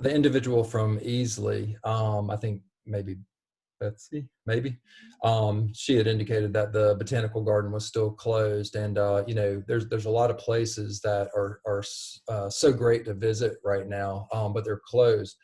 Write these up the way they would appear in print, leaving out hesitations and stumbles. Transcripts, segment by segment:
the individual from Easley, I think maybe Betsy, maybe, she had indicated that the botanical garden was still closed, and you know, there's a lot of places that are so great to visit right now, but they're closed.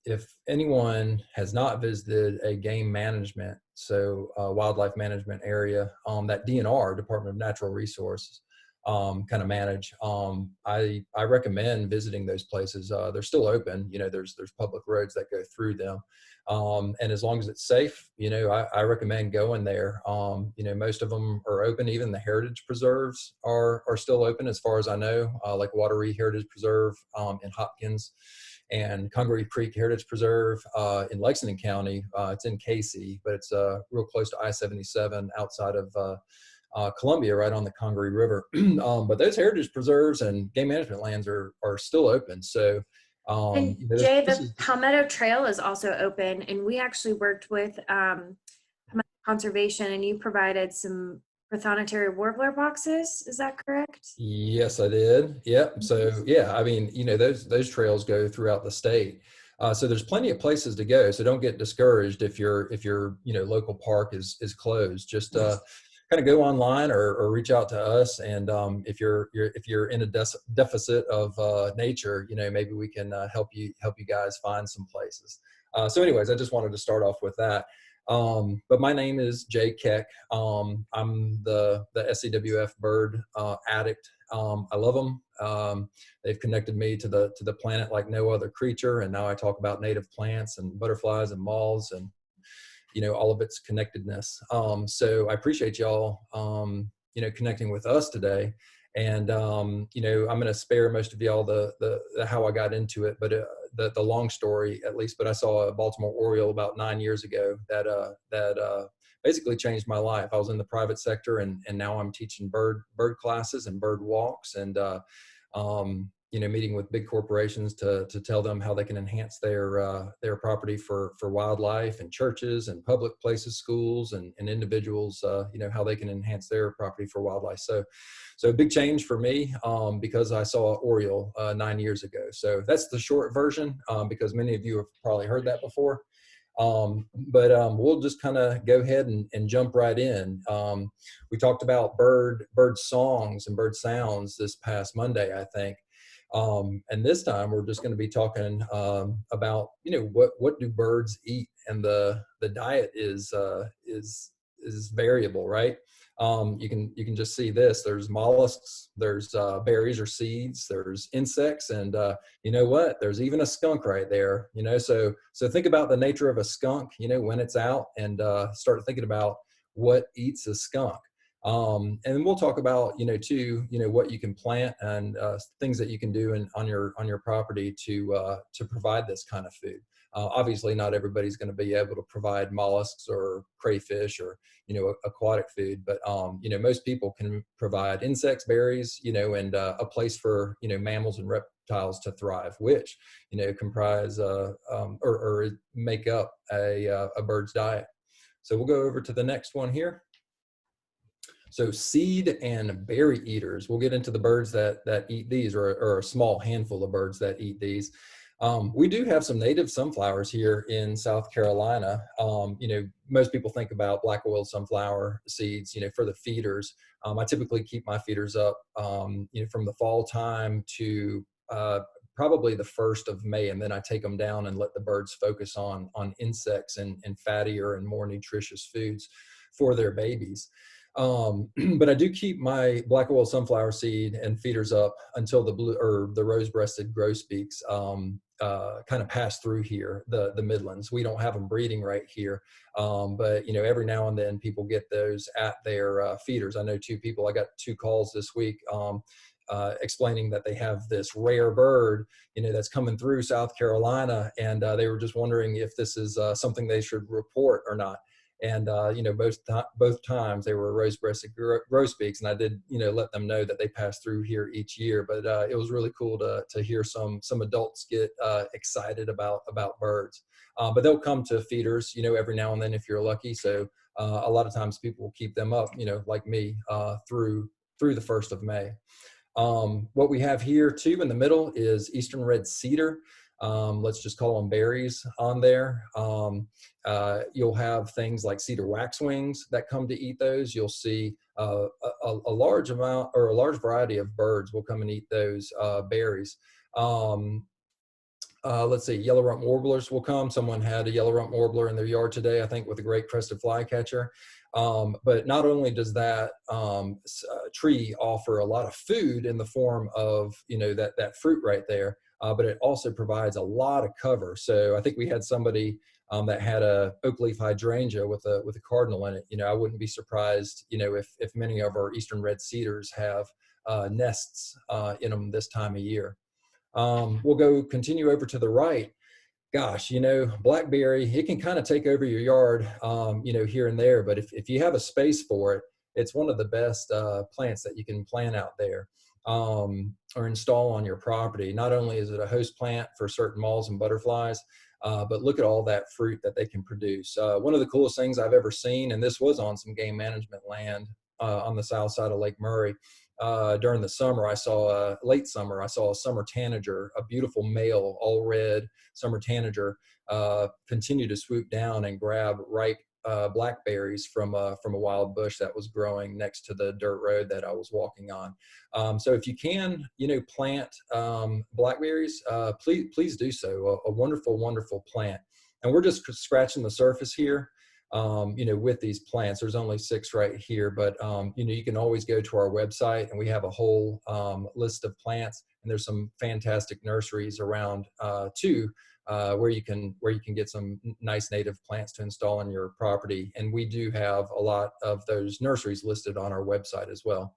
If anyone has not visited a game management, so wildlife management area that DNR, Department of Natural Resources, kind of manage, I recommend visiting those places. They're still open. You know, there's public roads that go through them, and as long as it's safe, you know, I recommend going there. You know, most of them are open. Even the heritage preserves are still open, as far as I know, like Wateree Heritage Preserve in Hopkins, and Congaree Creek Heritage Preserve in Lexington County. It's in Casey, but it's real close to I-77 outside of Columbia, right on the Congaree River. But those heritage preserves and game management lands are still open. So, And you know, Jay, this the is, Palmetto Trail is also open, and we actually worked with Palmetto Conservation, and you provided some prothonotary warbler boxes. Is that correct? yes, I did. Yep. So yeah, I mean, you know, those trails go throughout the state. So there's plenty of places to go. So don't get discouraged if your you know, local park is closed. Just kind of go online or reach out to us. And if you're in a deficit of nature, you know, maybe we can help you guys find some places. So anyways, I just wanted to start off with that. But my name is Jay Keck. I'm the SCWF bird addict. I love them. They've connected me to the planet like no other creature. And now I talk about native plants and butterflies and moths and, you know, all of its connectedness. So I appreciate y'all, you know, connecting with us today. And, you know, I'm going to spare most of y'all the how I got into it, but the long story at least. But I saw a Baltimore Oriole about 9 years ago that basically changed my life. I was in the private sector, and now I'm teaching bird classes and bird walks, and you know, meeting with big corporations to tell them how they can enhance their property for wildlife, and churches and public places, schools, and individuals, you know, how they can enhance their property for wildlife. So a big change for me, because I saw Oriole 9 years ago. So that's the short version, because many of you have probably heard that before. But we'll just kind of go ahead and jump right in. We talked about bird songs and bird sounds this past Monday, I think. And this time we're just going to be talking about, you know, what do birds eat, and the diet is variable, right? You can just see this. There's mollusks, there's berries or seeds, there's insects, and you know what? There's even a skunk right there. You know, so think about the nature of a skunk. You know, when it's out, and start thinking about what eats a skunk. And we'll talk about, you know, too, you know, what you can plant, and things that you can do on your property to provide this kind of food. Obviously, not everybody's going to be able to provide mollusks or crayfish or, you know, aquatic food, but you know, most people can provide insects, berries, you know, and a place for, you know, mammals and reptiles to thrive, which, you know, comprise or make up a bird's diet. So we'll go over to the next one here. So seed and berry eaters, we'll get into the birds that eat these, or a small handful of birds that eat these. We do have some native sunflowers here in South Carolina. You know, most people think about black-oiled sunflower seeds, you know, for the feeders. I typically keep my feeders up, you know, from the fall time to probably the 1st of May, and then I take them down and let the birds focus on insects and fattier and more nutritious foods for their babies. But I do keep my black oil sunflower seed and feeders up until the blue or the rose-breasted grosbeaks kind of pass through here, the Midlands. We don't have them breeding right here, but you know, every now and then people get those at their feeders. I know I got 2 calls this week explaining that they have this rare bird, you know, that's coming through South Carolina, and they were just wondering if this is something they should report or not. And, you know, both times they were rose-breasted grosbeaks, and I did, you know, let them know that they pass through here each year. But it was really cool to hear some adults get excited about birds. But they'll come to feeders, you know, every now and then if you're lucky. So a lot of times people will keep them up, you know, like me, through the 1st of May. What we have here too in the middle is eastern red cedar. let's just call them berries on there. You'll have things like cedar waxwings that come to eat those. You'll see a large amount or a large variety of birds will come and eat those berries. Let's see, yellow rump warblers will come. Someone had a yellow rump warbler in their yard today, I think, with a great crested flycatcher. But not only does that tree offer a lot of food in the form of, that fruit right there, but it also provides a lot of cover. So I think we had somebody that had a oak leaf hydrangea with a cardinal in it. I wouldn't be surprised, if many of our eastern red cedars have nests in them this time of year. We'll continue over to the right. Gosh, blackberry, it can kind of take over your yard, here and there. But if you have a space for it, it's one of the best plants that you can plant out there or install on your property. Not only is it a host plant for certain moths and butterflies, but look at all that fruit that they can produce. One of the coolest things I've ever seen, and this was on some game management land on the south side of Lake Murray, during the summer, late summer, I saw a Summer Tanager, a beautiful male, all red Summer Tanager, continue to swoop down and grab ripe blackberries from a wild bush that was growing next to the dirt road that I was walking on. So if you can, plant blackberries, please do so. A wonderful, wonderful plant. And we're just scratching the surface here. With these plants. There's only 6 right here, but you can always go to our website, and we have a whole list of plants, and there's some fantastic nurseries around too, where you can get some nice native plants to install on your property. And we do have a lot of those nurseries listed on our website as well.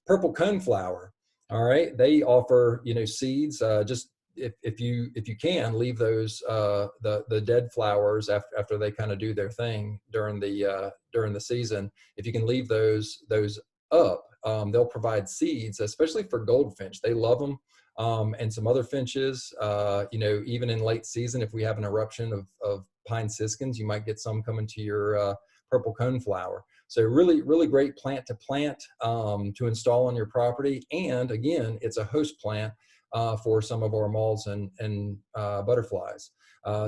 Purple coneflower. All right, they offer seeds. Just if you can leave those the dead flowers after they kind of do their thing during the season, if you can leave those up, they'll provide seeds, especially for goldfinch. They love them, and some other finches. Even in late season, if we have an eruption of pine siskins, you might get some coming to your purple coneflower. So really, really great plant to plant to install on your property. And again, it's a host plant for some of our moths and butterflies.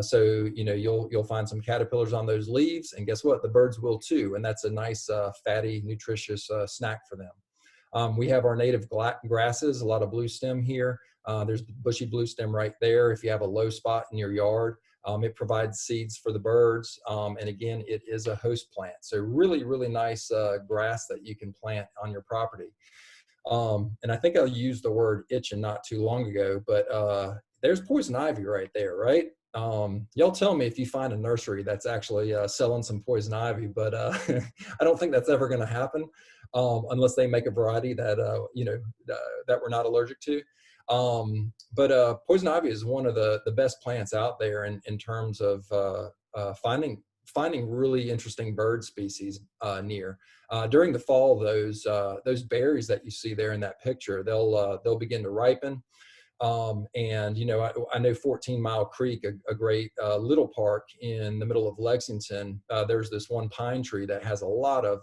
So you'll find some caterpillars on those leaves, and guess what? The birds will too, and that's a nice fatty, nutritious snack for them. We have our native grasses, a lot of blue stem here. There's bushy blue stem right there. If you have a low spot in your yard, it provides seeds for the birds, and again, it is a host plant. So really, really nice grass that you can plant on your property. And I think I used the word itching not too long ago, but there's poison ivy right there, right? Y'all tell me if you find a nursery that's actually selling some poison ivy, but I don't think that's ever going to happen unless they make a variety that that we're not allergic to. But poison ivy is one of the best plants out there in terms of finding really interesting bird species near. During the fall, those berries that you see there in that picture, they'll begin to ripen. And I know 14 Mile Creek, a great little park in the middle of Lexington. There's this one pine tree that has a lot of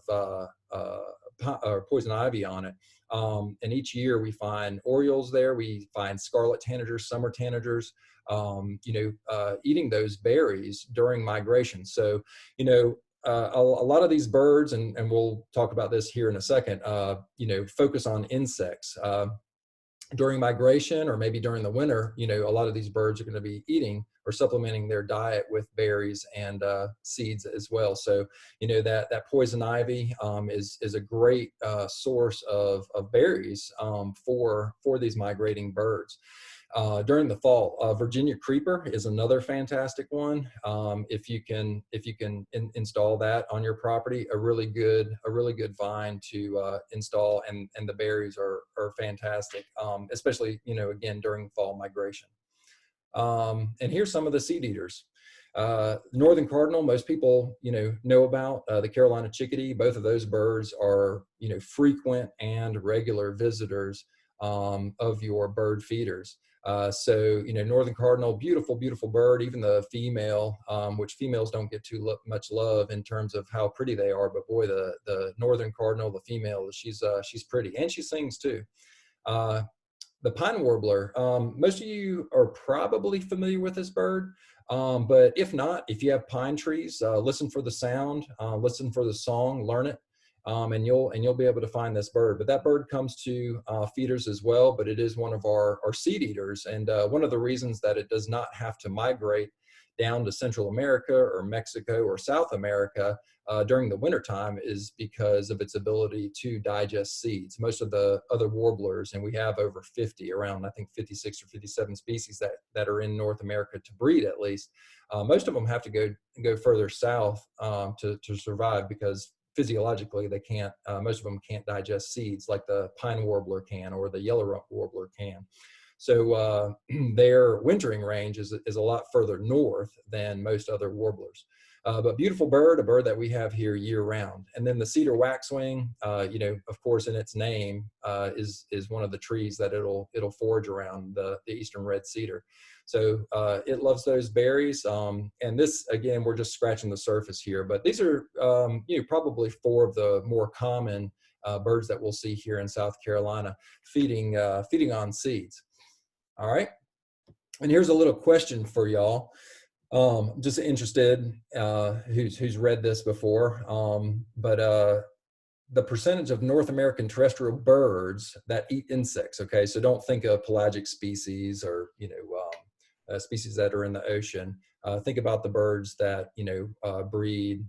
poison ivy on it. And each year we find orioles there. We find scarlet tanagers, summer tanagers, eating those berries during migration. So, a lot of these birds, and we'll talk about this here in a second, focus on insects. During migration, or maybe during the winter, a lot of these birds are going to be eating or supplementing their diet with berries and seeds as well. So, that poison ivy is a great source of berries for these migrating birds. During the fall, Virginia creeper is another fantastic one. If you can install that on your property, a really good vine to install, and the berries are fantastic, especially again during fall migration. And here's some of the seed eaters. Northern cardinal, most people know about. The Carolina chickadee, both of those birds are frequent and regular visitors of your bird feeders. So northern cardinal, beautiful, beautiful bird. Even the female, which females don't get too much love in terms of how pretty they are, but boy, the northern cardinal, the female, she's pretty, and she sings too. the pine warbler, most of you are probably familiar with this bird, but if not, if you have pine trees, listen for the sound, listen for the song, learn it, and you'll be able to find this bird. But that bird comes to feeders as well, but it is one of our seed eaters, and one of the reasons that it does not have to migrate down to Central America or Mexico or South America during the wintertime is because of its ability to digest seeds. Most of the other warblers, and we have over 50, around I think 56 or 57 species that are in North America to breed at least, most of them have to go further south to survive because physiologically they can't, most of them can't digest seeds like the pine warbler can or the yellow warbler can. So their wintering range is a lot further north than most other warblers. But beautiful bird, a bird that we have here year round. And then the cedar waxwing, you know, of course, in its name is one of the trees that it'll forage around, the eastern red cedar. So it loves those berries. And this, again, we're just scratching the surface here, but these are, you know, probably 4 of the more common birds that we'll see here in South Carolina feeding on seeds. All right. And here's a little question for y'all. Just interested who's read this before, but the percentage of North American terrestrial birds that eat insects. Okay, so don't think of pelagic species or, you know, species that are in the ocean. Think about the birds that, you know, breed,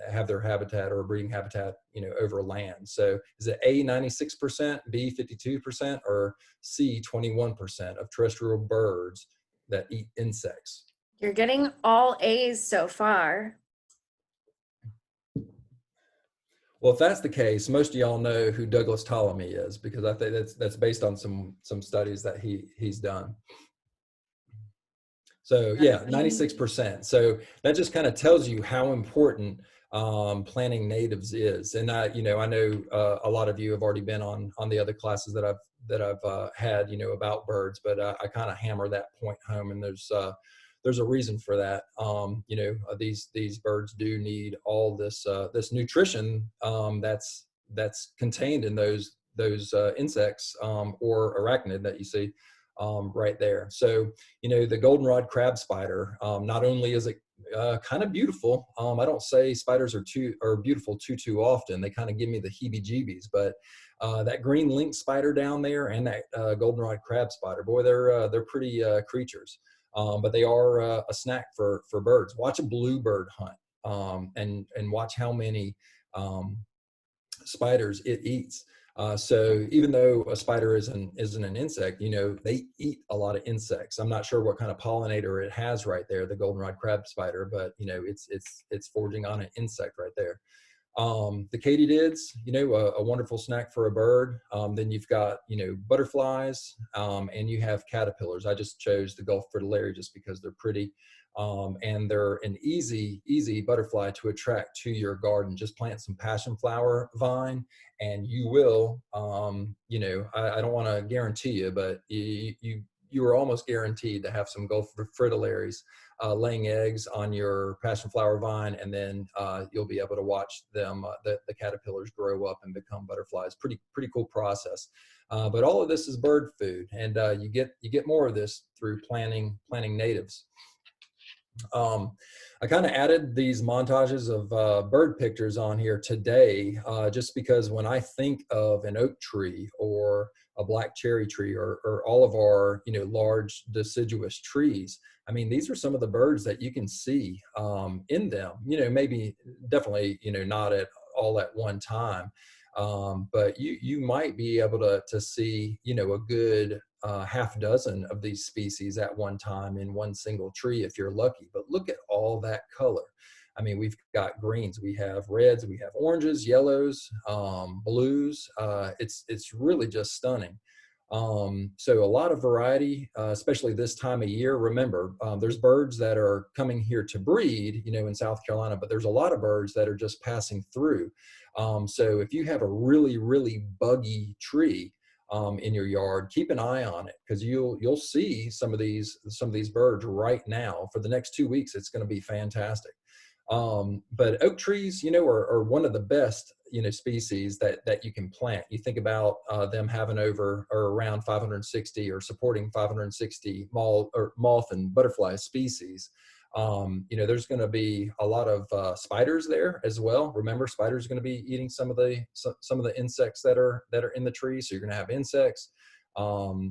have their habitat or breeding habitat, you know, over land. So is it A, 96%, B, 52%, or C, 21% of terrestrial birds that eat insects? You're getting all A's so far. Well, if that's the case, most of y'all know who Douglas Ptolemy is, because I think that's based on some studies that he's done. So yeah, 96%. So that just kind of tells you how important planting natives is. And you know, I know a lot of you have already been on the other classes that I've had, you know, about birds, but I kind of hammer that point home, and there's a reason for that. You know, these birds do need all this this nutrition that's contained in those insects or arachnid that you see right there. So, you know, the goldenrod crab spider, not only is it kind of beautiful, I don't say spiders are beautiful too often. They kind of give me the heebie-jeebies, but that green lynx spider down there and that goldenrod crab spider, boy, they're pretty creatures. But they are a snack for birds. Watch a bluebird hunt and watch how many spiders it eats. So even though a spider isn't an insect, you know, they eat a lot of insects. I'm not sure what kind of pollinator it has right there, the goldenrod crab spider, but you know, it's foraging on an insect right there. The katydids, you know, a wonderful snack for a bird. Then you've got, you know, butterflies, and you have caterpillars. I just chose the Gulf fritillary just because they're pretty. And they're an easy butterfly to attract to your garden. Just plant some passion flower vine and you will, you know, I don't want to guarantee you, but you are almost guaranteed to have some Gulf fritillaries laying eggs on your passion flower vine, and then you'll be able to watch them, the caterpillars grow up and become butterflies. Pretty cool process. But all of this is bird food, and you get more of this through planting natives. I kind of added these montages of bird pictures on here today, just because when I think of an oak tree or a black cherry tree or all of our, you know, large deciduous trees, I mean, these are some of the birds that you can see in them, you know, maybe definitely, you know, not at all at one time. But you might be able to see, you know, a good half dozen of these species at one time in one single tree if you're lucky. But look at all that color. I mean, we've got greens, we have reds, we have oranges, yellows, blues. It's really just stunning. So a lot of variety, especially this time of year. Remember, there's birds that are coming here to breed, you know, in South Carolina, but there's a lot of birds that are just passing through. So if you have a really buggy tree in your yard, keep an eye on it, because you'll see some of these birds right now. For the next 2 weeks, it's going to be fantastic. But oak trees, you know, are one of the best, you know, species that you can plant. You think about them having over or around 560 or supporting 560 moth and butterfly species. You know, there's going to be a lot of spiders there as well. Remember, spiders are going to be eating some of the insects that are in the tree. So you're going to have insects,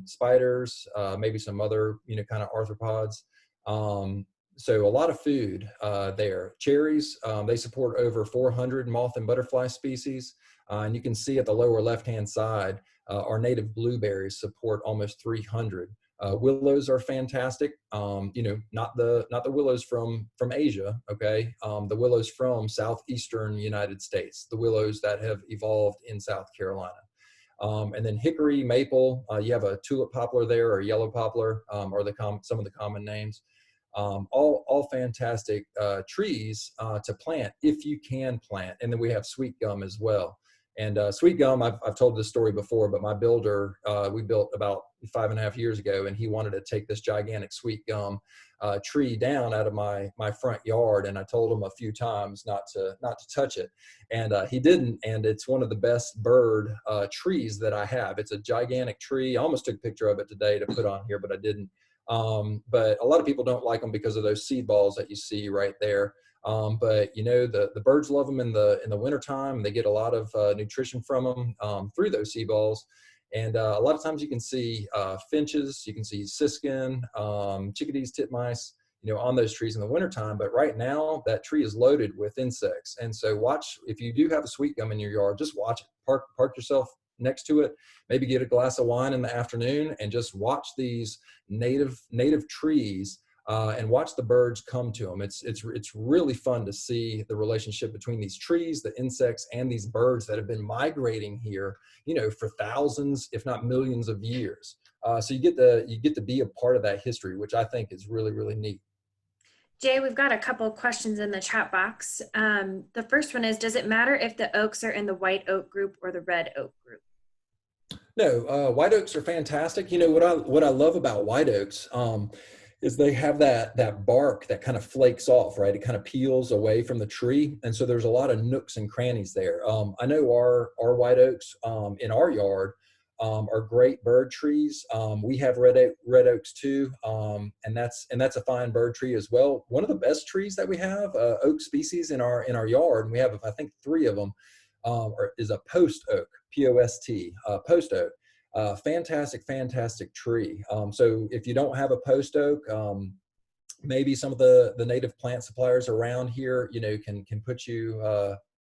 spiders, maybe some other, you know, kind of arthropods. So a lot of food there. Cherries, they support over 400 moth and butterfly species. And you can see at the lower left-hand side, our native blueberries support almost 300. Willows are fantastic. You know, not the willows from Asia, okay? The willows from southeastern United States, the willows that have evolved in South Carolina. And then hickory, maple, you have a tulip poplar there, or yellow poplar, or some of the common names. All fantastic trees to plant if you can plant. And then we have sweet gum as well. And sweet gum, I've told this story before, but my builder, we built about 5.5 years ago, and he wanted to take this gigantic sweet gum tree down out of my front yard. And I told him a few times not to touch it. And he didn't. And it's one of the best bird trees that I have. It's a gigantic tree. I almost took a picture of it today to put on here, but I didn't. But a lot of people don't like them because of those seed balls that you see right there. But you know, the birds love them in the wintertime. They get a lot of nutrition from them through those seed balls. And a lot of times you can see finches, you can see siskin, chickadees, titmice, you know, on those trees in the wintertime. But right now that tree is loaded with insects. And so watch, if you do have a sweet gum in your yard, just watch it. Park yourself next to it, maybe get a glass of wine in the afternoon and just watch these native trees and watch the birds come to them. It's really fun to see the relationship between these trees, the insects, and these birds that have been migrating here, you know, for thousands, if not millions of years. So you get to be a part of that history, which I think is really, really neat. Jay, we've got a couple of questions in the chat box. The first one is, does it matter if the oaks are in the white oak group or the red oak group? No, white oaks are fantastic. You know, what I love about white oaks is they have that bark that kind of flakes off, right? It kind of peels away from the tree. And so there's a lot of nooks and crannies there. I know our white oaks in our yard are great bird trees. We have red oaks too. And that's a fine bird tree as well. One of the best trees that we have, oak species in our yard, and we have, I think, 3 of them, is a post oak, P-O-S-T, post oak. Fantastic tree. So if you don't have a post oak, maybe some of the native plant suppliers around here, you know, can put you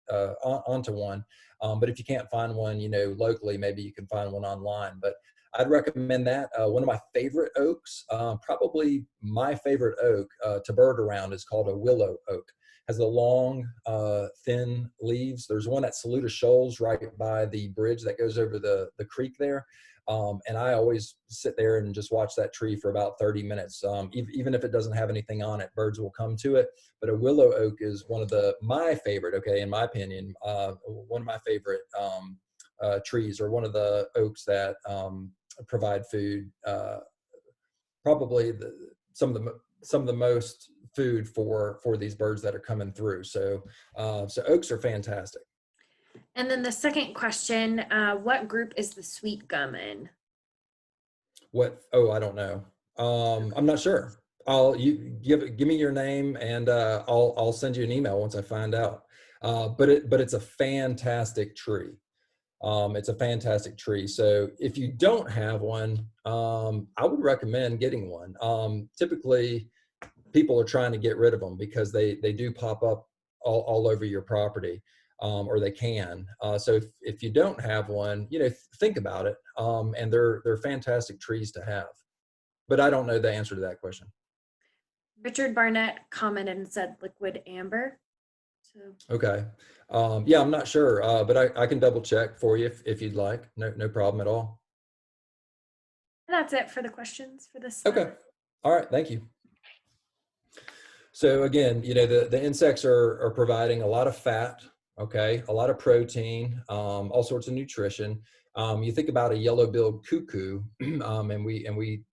onto one. But if you can't find one, you know, locally, maybe you can find one online. But I'd recommend that. One of my favorite oaks, probably my favorite oak to bird around, is called a willow oak. Has the long, thin leaves. There's one at Saluda Shoals right by the bridge that goes over the creek there. And I always sit there and just watch that tree for about 30 minutes. Even if it doesn't have anything on it, birds will come to it. But a willow oak is one of my favorite, okay, in my opinion, one of my favorite trees, or one of the oaks that provide food, probably some of the most food for these birds that are coming through. So oaks are fantastic. And then the second question, what group is the sweet gum in? I don't know. I'm not sure. Give me your name, and I'll send you an email once I find out. But it's a fantastic tree. It's a fantastic tree. So if you don't have one, I would recommend getting one. Typically, people are trying to get rid of them because they do pop up all over your property, or they can. So if you don't have one, you know, think about it. And they're fantastic trees to have. But I don't know the answer to that question. Richard Barnett commented and said liquid amber. So. Okay. Yeah, I'm not sure, but I can double check for you if you'd like. No problem at all. And that's it for the questions for this. Okay. All right. Thank you. So again, you know, the insects are providing a lot of fat, okay, a lot of protein, all sorts of nutrition. You think about a yellow-billed cuckoo, and we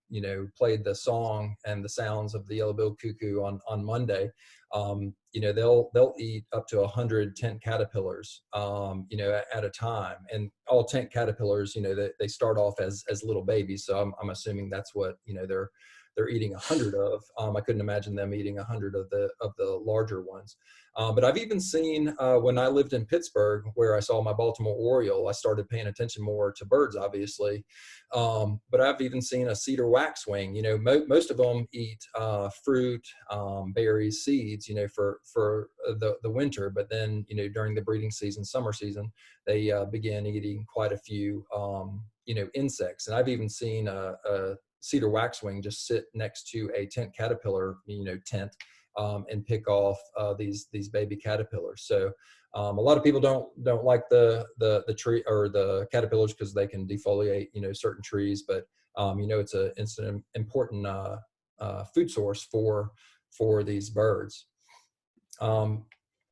played the song and the sounds of the yellow-billed cuckoo on Monday. They'll eat up to 100 tent caterpillars, at a time. And all tent caterpillars, they start off as little babies. So I'm assuming that's what they're eating 100 of. I couldn't imagine them eating 100 of the larger ones. But I've even seen when I lived in Pittsburgh, where I saw my Baltimore Oriole, I started paying attention more to birds, obviously. But I've even seen a cedar waxwing. Most of them eat fruit, berries, seeds, for the winter. But then, during the breeding season, summer season, they begin eating quite a few, insects. And I've even seen a cedar waxwing just sit next to a tent caterpillar, tent, and pick off these baby caterpillars. So a lot of people don't like the tree or the caterpillars because they can defoliate certain trees, but it's an important food source for these birds.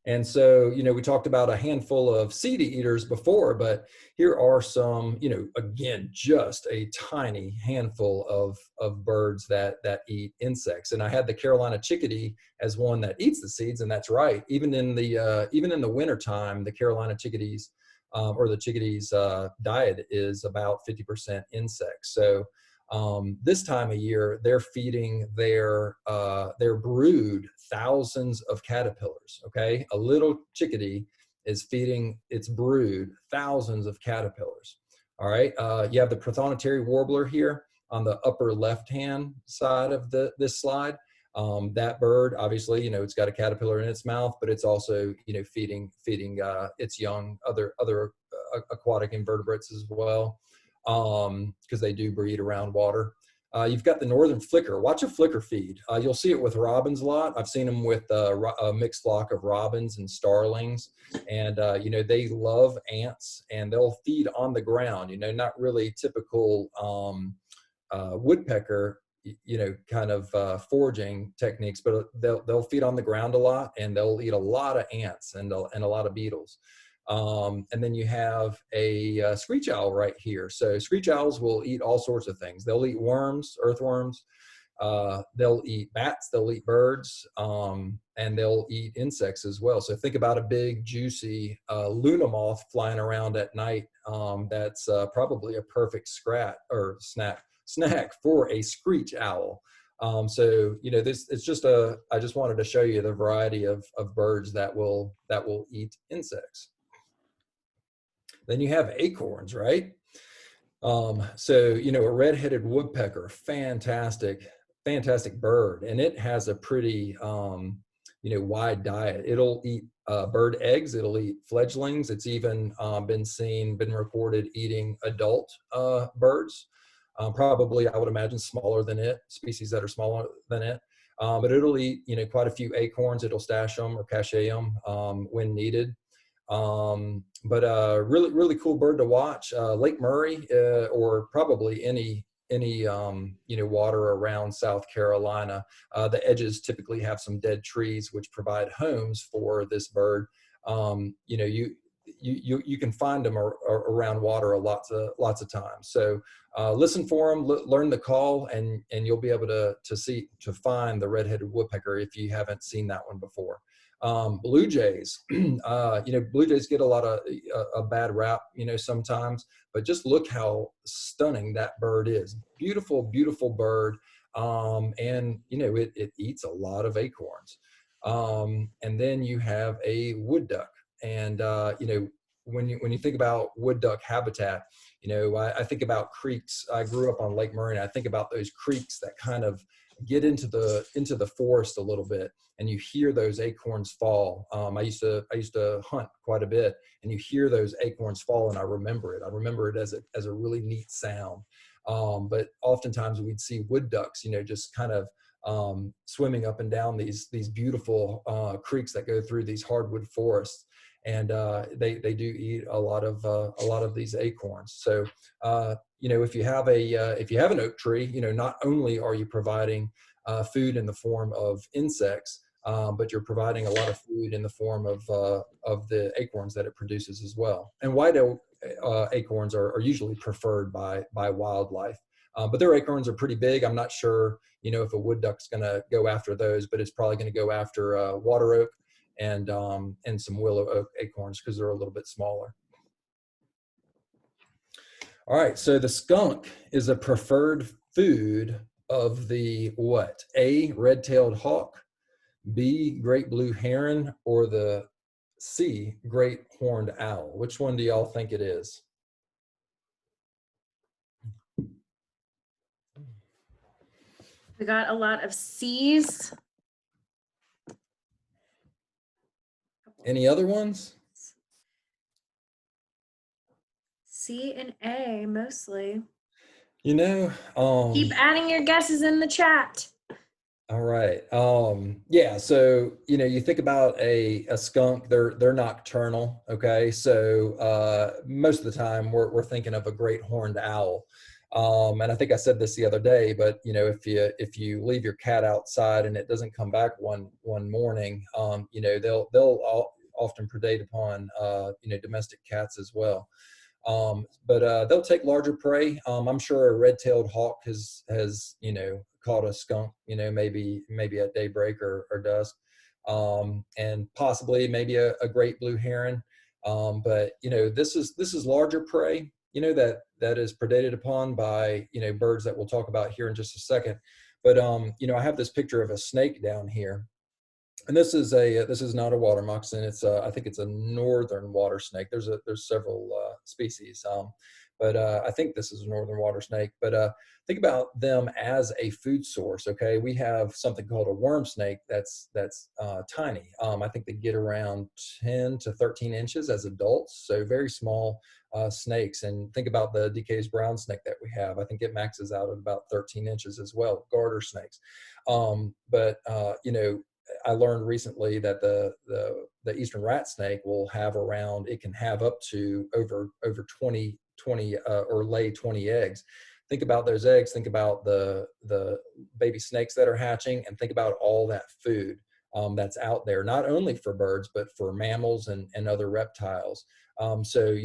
And so, we talked about a handful of seed eaters before, but here are some, again, just a tiny handful of birds that eat insects. And I had the Carolina chickadee as one that eats the seeds, and that's right. Even in the wintertime, the Carolina chickadees or the chickadees diet is about 50% insects. So this time of year, they're feeding their brood thousands of caterpillars. Okay, a little chickadee is feeding its brood thousands of caterpillars. All right, you have the prothonotary warbler here on the upper left-hand side of this slide. That bird, obviously, it's got a caterpillar in its mouth, but it's also, feeding its young other aquatic invertebrates as well, because they do breed around water. You've got the northern flicker. Watch a flicker feed. You'll see it with robins a lot. I've seen them with a mixed flock of robins and starlings. And, they love ants, and they'll feed on the ground, not really typical woodpecker, kind of foraging techniques, but they'll feed on the ground a lot, and they'll eat a lot of ants and a lot of beetles. And then you have a screech owl right here. So screech owls will eat all sorts of things. They'll eat worms, earthworms. They'll eat bats. They'll eat birds, and they'll eat insects as well. So think about a big, juicy Luna moth flying around at night. That's probably a perfect snack for a screech owl. So it's just I just wanted to show you the variety of birds that will eat insects. Then you have acorns, right? So, a red-headed woodpecker, fantastic bird. And it has a pretty, wide diet. It'll eat bird eggs. It'll eat fledglings. It's even been reported eating adult birds. Probably, I would imagine, smaller than it, species that are smaller than it. But it'll eat, quite a few acorns. It'll stash them or cache them when needed. But really, really cool bird to watch. Lake Murray, or probably any water around South Carolina. The edges typically have some dead trees, which provide homes for this bird. You can find them around water lots of times. So listen for them, learn the call, and you'll be able to find the red-headed woodpecker if you haven't seen that one before. Blue jays, blue jays get a bad rap, sometimes, but just look how stunning that bird is. Beautiful, beautiful bird. And it eats a lot of acorns. And then you have a wood duck. And, when you think about wood duck habitat, I think about creeks. I grew up on Lake Murray, and I think about those creeks that kind of get into the forest a little bit, and you hear those acorns fall. I used to hunt quite a bit, and you hear those acorns fall, and I remember it as a really neat sound. But oftentimes we'd see wood ducks, just kind of swimming up and down these beautiful creeks that go through these hardwood forests, and they do eat a lot of these acorns. So if you have an oak tree, not only are you providing food in the form of insects, but you're providing a lot of food in the form of the acorns that it produces as well. And white oak acorns are usually preferred by wildlife. But their acorns are pretty big. I'm not sure, if a wood duck's going to go after those, but it's probably going to go after water oak and some willow oak acorns because they're a little bit smaller. All right, so the skunk is a preferred food of the what? A, red-tailed hawk, B, great blue heron, or the C, great horned owl. Which one do y'all think it is? We got a lot of C's. Any other ones? C and A mostly. Keep adding your guesses in the chat. All right. Yeah. So, you think about a skunk, they're nocturnal. Okay. So, most of the time we're thinking of a great horned owl. And I think I said this the other day, but if you leave your cat outside and it doesn't come back one morning, they'll often predate upon, domestic cats as well. But they'll take larger prey. I'm sure a red-tailed hawk has caught a skunk, maybe at daybreak or dusk, and possibly maybe a great blue heron. But this is larger prey, that is predated upon by birds that we'll talk about here in just a second. But I have this picture of a snake down here. And this is not a water moccasin. It's I think it's a northern water snake. There's several species, but I think this is a northern water snake. But think about them as a food source. Okay, we have something called a worm snake that's tiny. I think they get around 10 to 13 inches as adults, so very small snakes. And think about the DK's brown snake that we have. I think it maxes out at about 13 inches as well. Garter snakes, but I learned recently that the eastern rat snake will have it can have up to over 20 or lay 20 eggs. Think about those eggs, think about the baby snakes that are hatching, and think about all that food that's out there, not only for birds, but for mammals and other reptiles. So,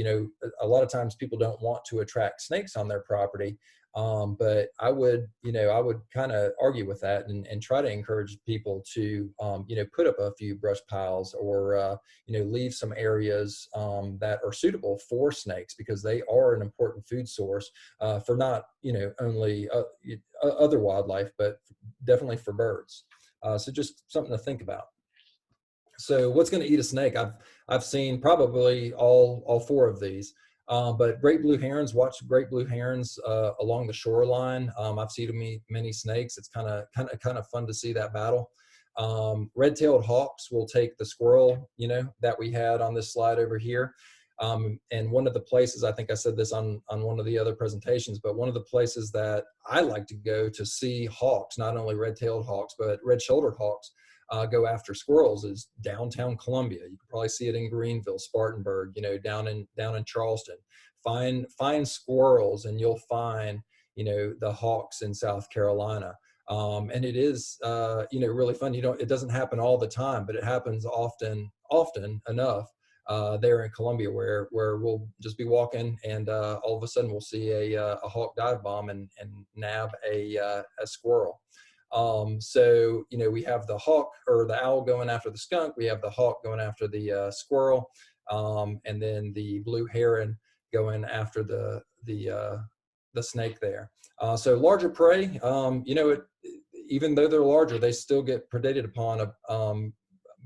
a lot of times people don't want to attract snakes on their property. But I would kind of argue with that and try to encourage people to, put up a few brush piles or, leave some areas that are suitable for snakes, because they are an important food source for not, only other wildlife, but definitely for birds. So just something to think about. So what's going to eat a snake? I've seen probably all four of these. But great blue herons, watch great blue herons along the shoreline. I've seen many snakes. It's kind of fun to see that battle. Red-tailed hawks will take the squirrel, that we had on this slide over here. And one of the places, I think I said this on one of the other presentations, but one of the places that I like to go to see hawks, not only red-tailed hawks, but red-shouldered hawks, go after squirrels, is downtown Columbia. You can probably see it in Greenville, Spartanburg, down in Charleston. Find squirrels and you'll find, the hawks in South Carolina. And it is, really fun. It doesn't happen all the time, but it happens often enough there in Columbia where we'll just be walking and all of a sudden we'll see a hawk dive bomb and nab a squirrel. So, we have the hawk or the owl going after the skunk. We have the hawk going after the squirrel, and then the blue heron going after the snake there. So larger prey, even though they're larger, they still get predated upon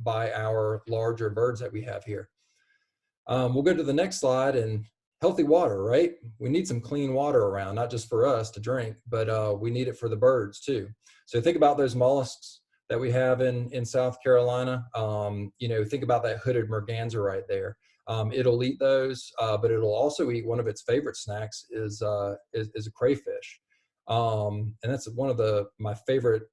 by our larger birds that we have here. We'll go to the next slide. And healthy water, right? We need some clean water around, not just for us to drink, but we need it for the birds too. So think about those mollusks that we have in South Carolina. Think about that hooded merganser right there. It'll eat those, but it'll also eat one of its favorite snacks is a crayfish. And that's one of my favorite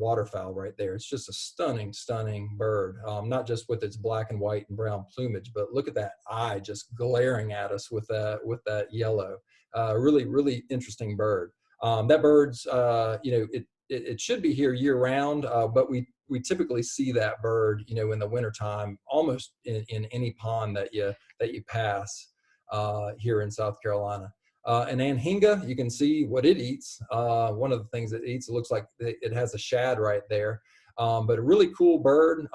waterfowl right there. It's just a stunning bird, not just with its black and white and brown plumage, but look at that eye just glaring at us with that yellow. Really interesting bird. That bird's, it should be here year round, but we typically see that bird, in the wintertime, almost in any pond that you pass. here in South Carolina. An anhinga, you can see what it eats. One of the things it eats, it looks like it has a shad right there. But a really cool bird.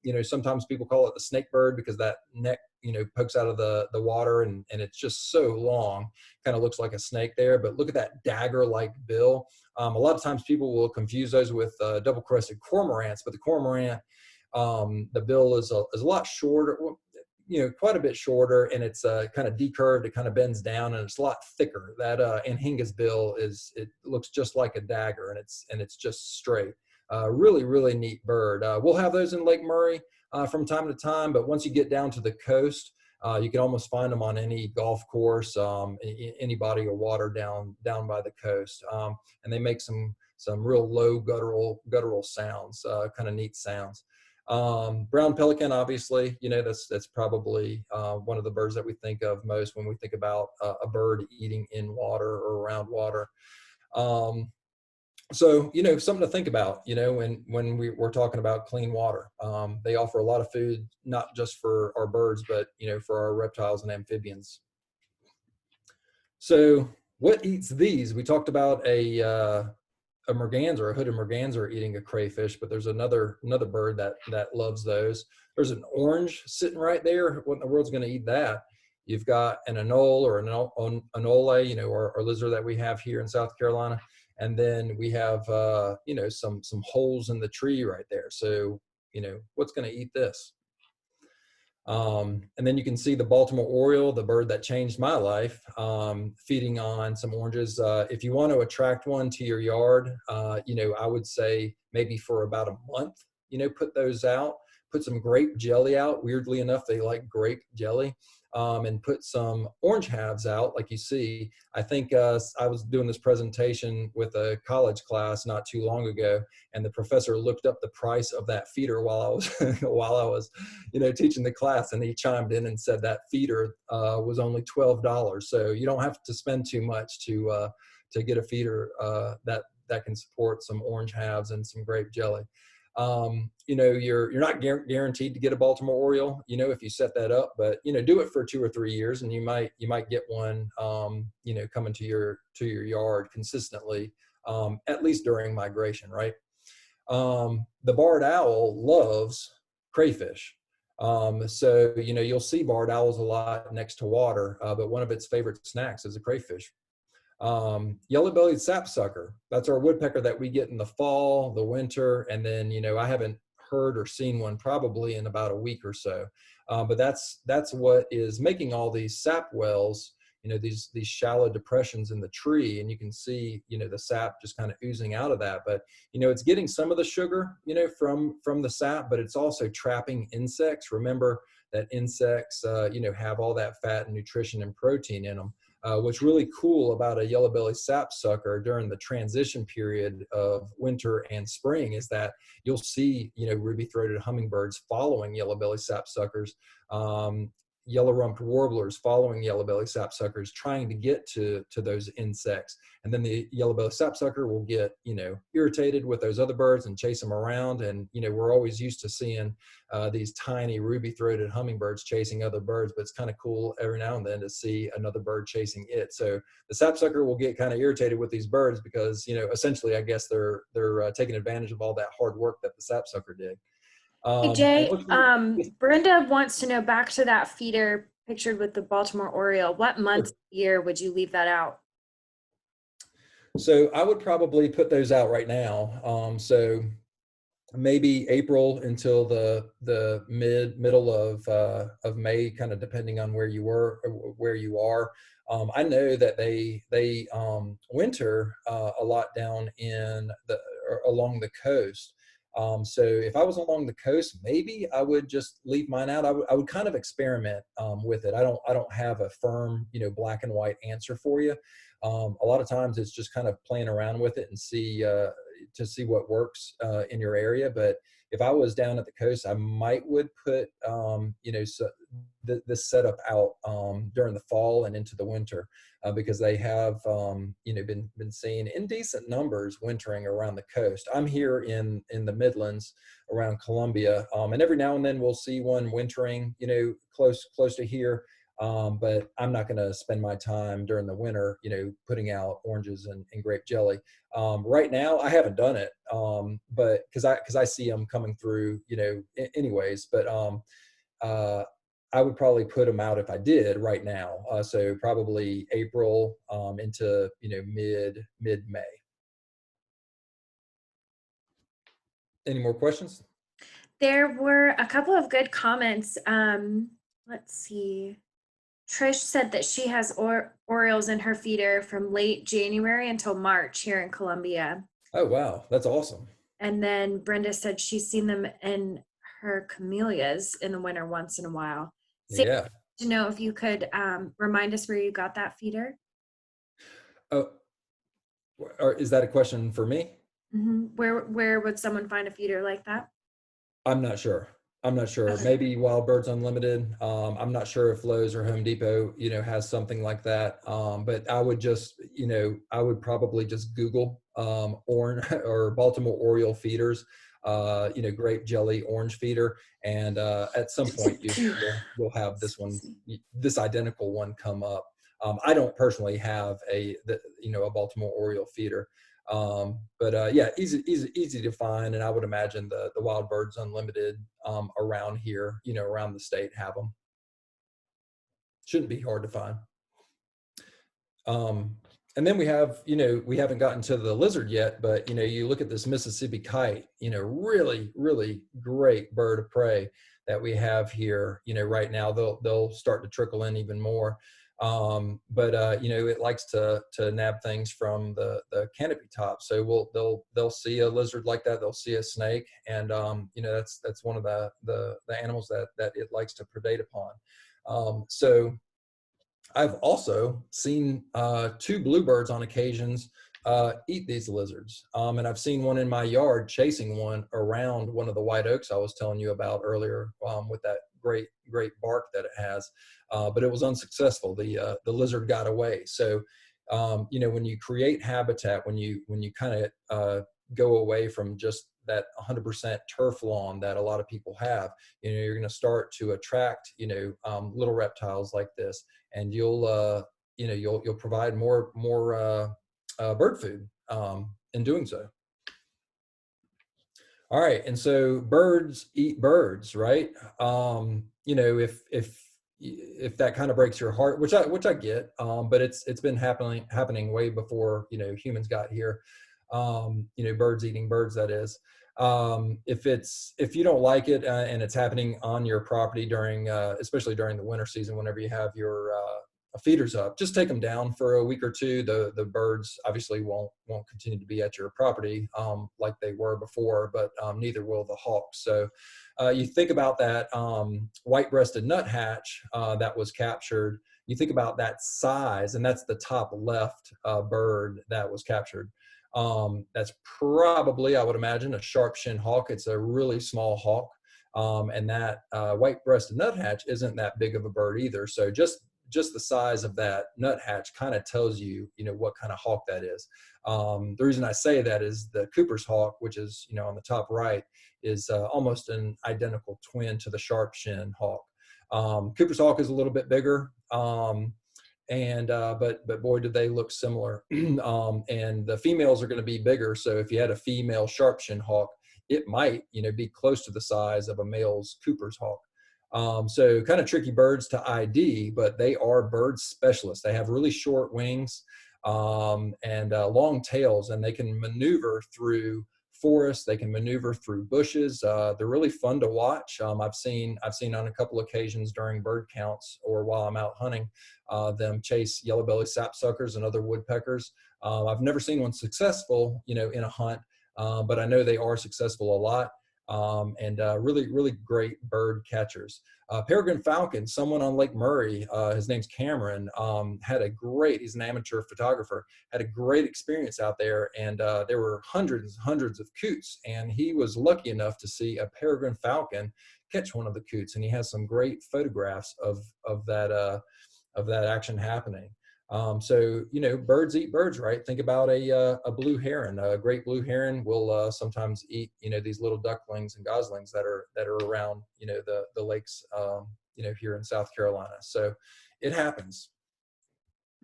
You know, sometimes people call it the snake bird because that neck, you know, pokes out of the water, and it's just so long, kind of looks like a snake there. But look at that dagger-like bill. A lot of times people will confuse those with double-crested cormorants, but the cormorant, the bill is a lot shorter, you know, quite a bit shorter, and it's kind of decurved. It kind of bends down, and it's a lot thicker. That anhinga's bill it looks just like a dagger, and it's just straight. Really, really neat bird. We'll have those in Lake Murray from time to time, but once you get down to the coast, you can almost find them on any golf course, any body of water down by the coast, and they make some real low guttural sounds, kind of neat sounds. Brown pelican, obviously, you know, that's probably one of the birds that we think of most when we think about a bird eating in water or around water. So, you know, something to think about, you know, when we're talking about clean water. They offer a lot of food, not just for our birds, but, you know, for our reptiles and amphibians. So what eats these? We talked about a merganser, a hooded merganser eating a crayfish, but there's another bird that loves those. There's an orange sitting right there. What in the world's going to eat that? You've got an anole or an anole, you know, our lizard that we have here in South Carolina. And then we have, you know, some holes in the tree right there. So, you know, what's going to eat this? And then you can see the Baltimore Oriole, the bird that changed my life, feeding on some oranges. If you want to attract one to your yard, you know, I would say maybe for about a month, you know, put those out, put some grape jelly out. Weirdly enough, they like grape jelly. And put some orange halves out, like you see. I think I was doing this presentation with a college class not too long ago, and the professor looked up the price of that feeder while I was while I was, you know, teaching the class, and he chimed in and said that feeder was only $12. So you don't have to spend too much to get a feeder that can support some orange halves and some grape jelly. You know, you're not guaranteed to get a Baltimore Oriole, you know, if you set that up, but, you know, do it for 2 or 3 years, and you might get one, you know, coming to your yard consistently, at least during migration, right? The barred owl loves crayfish. So, you know, you'll see barred owls a lot next to water, but one of its favorite snacks is a crayfish. Yellow-bellied sapsucker, that's our woodpecker that we get in the fall, the winter, and then, you know, I haven't heard or seen one probably in about a week or so, but that's what is making all these sap wells, you know, these shallow depressions in the tree, and you can see, you know, the sap just kind of oozing out of that. But, you know, it's getting some of the sugar, you know, from the sap, but it's also trapping insects. Remember that insects, you know, have all that fat and nutrition and protein in them. What's really cool about a yellow-bellied sapsucker during the transition period of winter and spring is that you'll see, you know, ruby-throated hummingbirds following yellow-bellied sapsuckers, yellow-rumped warblers following yellow-bellied sapsuckers, trying to get to those insects. And then the yellow-bellied sapsucker will get, you know, irritated with those other birds and chase them around. And, you know, we're always used to seeing these tiny ruby-throated hummingbirds chasing other birds, but it's kind of cool every now and then to see another bird chasing it. So the sapsucker will get kind of irritated with these birds because, you know, essentially, I guess they're taking advantage of all that hard work that the sapsucker did. Hey Jay, Brenda wants to know, back to that feeder pictured with the Baltimore Oriole, what month of the year would you leave that out? So I would probably put those out right now. So maybe April until the middle of May, kind of depending on where you are. I know that they winter a lot down along the coast. So if I was along the coast, maybe I would just leave mine out. I would kind of experiment with it. I don't have a firm, you know, black and white answer for you. A lot of times it's just kind of playing around with it and see what works in your area. But if I was down at the coast, I would put you know, this setup out during the fall and into the winter because they have you know, been seen in decent numbers wintering around the coast. I'm here in the Midlands around Columbia, and every now and then we'll see one wintering, you know, close to here. but I'm not going to spend my time during the winter, putting out oranges and grape jelly. Right now, I haven't done it, but because I see them coming through, anyways. But uh, I would probably put them out if I did right now. So probably April into mid May. Any more questions? There were a couple of good comments. Let's see. Trish said that she has Orioles in her feeder from late January until March here in Columbia. Oh, wow. That's awesome. And then Brenda said she's seen them in her camellias in the winter once in a while. So Yeah. to know if you could remind us where you got that feeder. Oh, or is that a question for me? Mm-hmm. Where would someone find a feeder like that? I'm not sure. Maybe Wild Birds Unlimited. I'm not sure if Lowe's or Home Depot, has something like that. But I would just, I would probably just Google orange or Baltimore Oriole feeders, grape jelly orange feeder, and at some point you'll have this identical one come up. I don't personally have a Baltimore Oriole feeder. But yeah, easy to find, and I would imagine the Wild Birds Unlimited around here, around the state have them. Shouldn't be hard to find. And then we have, we haven't gotten to the lizard yet, but you look at this Mississippi kite, really, really great bird of prey that we have here. Right now they'll start to trickle in even more. But it likes to nab things from the canopy top. So they'll see a lizard like that, they'll see a snake, and that's one of the animals that it likes to predate upon. So I've also seen 2 bluebirds on occasions eat these lizards. And I've seen one in my yard chasing one around one of the white oaks I was telling you about earlier, with that great bark that it has. But it was unsuccessful. The lizard got away. So, when you create habitat, when you kind of go away from just that 100% turf lawn that a lot of people have, you're going to start to attract, little reptiles like this, and you'll provide more bird food in doing so. All right, and so birds eat birds, right? If that kind of breaks your heart, which I get, but it's been happening way before humans got here. Birds eating birds, that is. If you don't like it and it's happening on your property during, especially during the winter season, whenever you have your feeders up, just take them down for a week or two. The birds obviously won't continue to be at your property like they were before, but neither will the hawks. So you think about that white-breasted nuthatch that was captured. You think about that size, and that's the top left bird that was captured. That's probably, I would imagine, a sharp-shinned hawk. It's a really small hawk, and that white-breasted nuthatch isn't that big of a bird either. So just the size of that nuthatch kind of tells you, what kind of hawk that is. The reason I say that is the Cooper's hawk, which is, on the top right, is almost an identical twin to the sharp-shinned hawk. Cooper's hawk is a little bit bigger, but boy, did they look similar. And the females are going to be bigger. So if you had a female sharp-shinned hawk, it might, be close to the size of a male's Cooper's hawk. So kind of tricky birds to ID, but they are bird specialists. They have really short wings and long tails, and they can maneuver through forests. They can maneuver through bushes. They're really fun to watch. I've seen on a couple occasions during bird counts or while I'm out hunting them chase yellow-bellied sapsuckers and other woodpeckers. I've never seen one successful, in a hunt, but I know they are successful a lot. And really, really great bird catchers. Peregrine falcon, someone on Lake Murray, his name's Cameron, he's an amateur photographer, had a great experience out there, and there were hundreds of coots, and he was lucky enough to see a peregrine falcon catch one of the coots, and he has some great photographs of that action happening. So, birds eat birds, right? Think about a blue heron. A great blue heron will sometimes eat, these little ducklings and goslings that are around, the lakes, here in South Carolina. So it happens.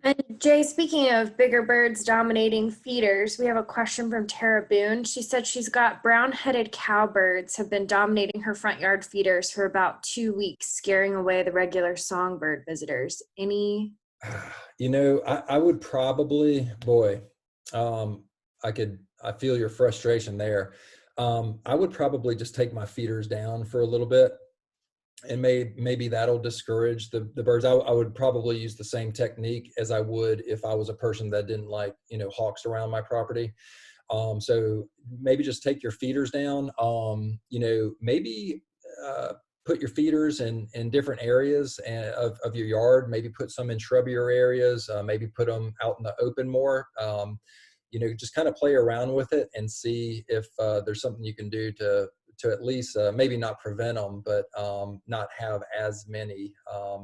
And Jay, speaking of bigger birds dominating feeders, we have a question from Tara Boone. She said she's got brown-headed cowbirds have been dominating her front yard feeders for about 2 weeks, scaring away the regular songbird visitors. Any? You know, I would probably, boy, I feel your frustration there. I would probably just take my feeders down for a little bit, and maybe that'll discourage the birds. I would probably use the same technique as I would if I was a person that didn't like, you know, hawks around my property. So maybe just take your feeders down. You know, maybe put your feeders in different areas of your yard. Maybe put some in shrubbier areas. Maybe put them out in the open more. You know, just kind of play around with it and see if there's something you can do to at least maybe not prevent them, but not have as many,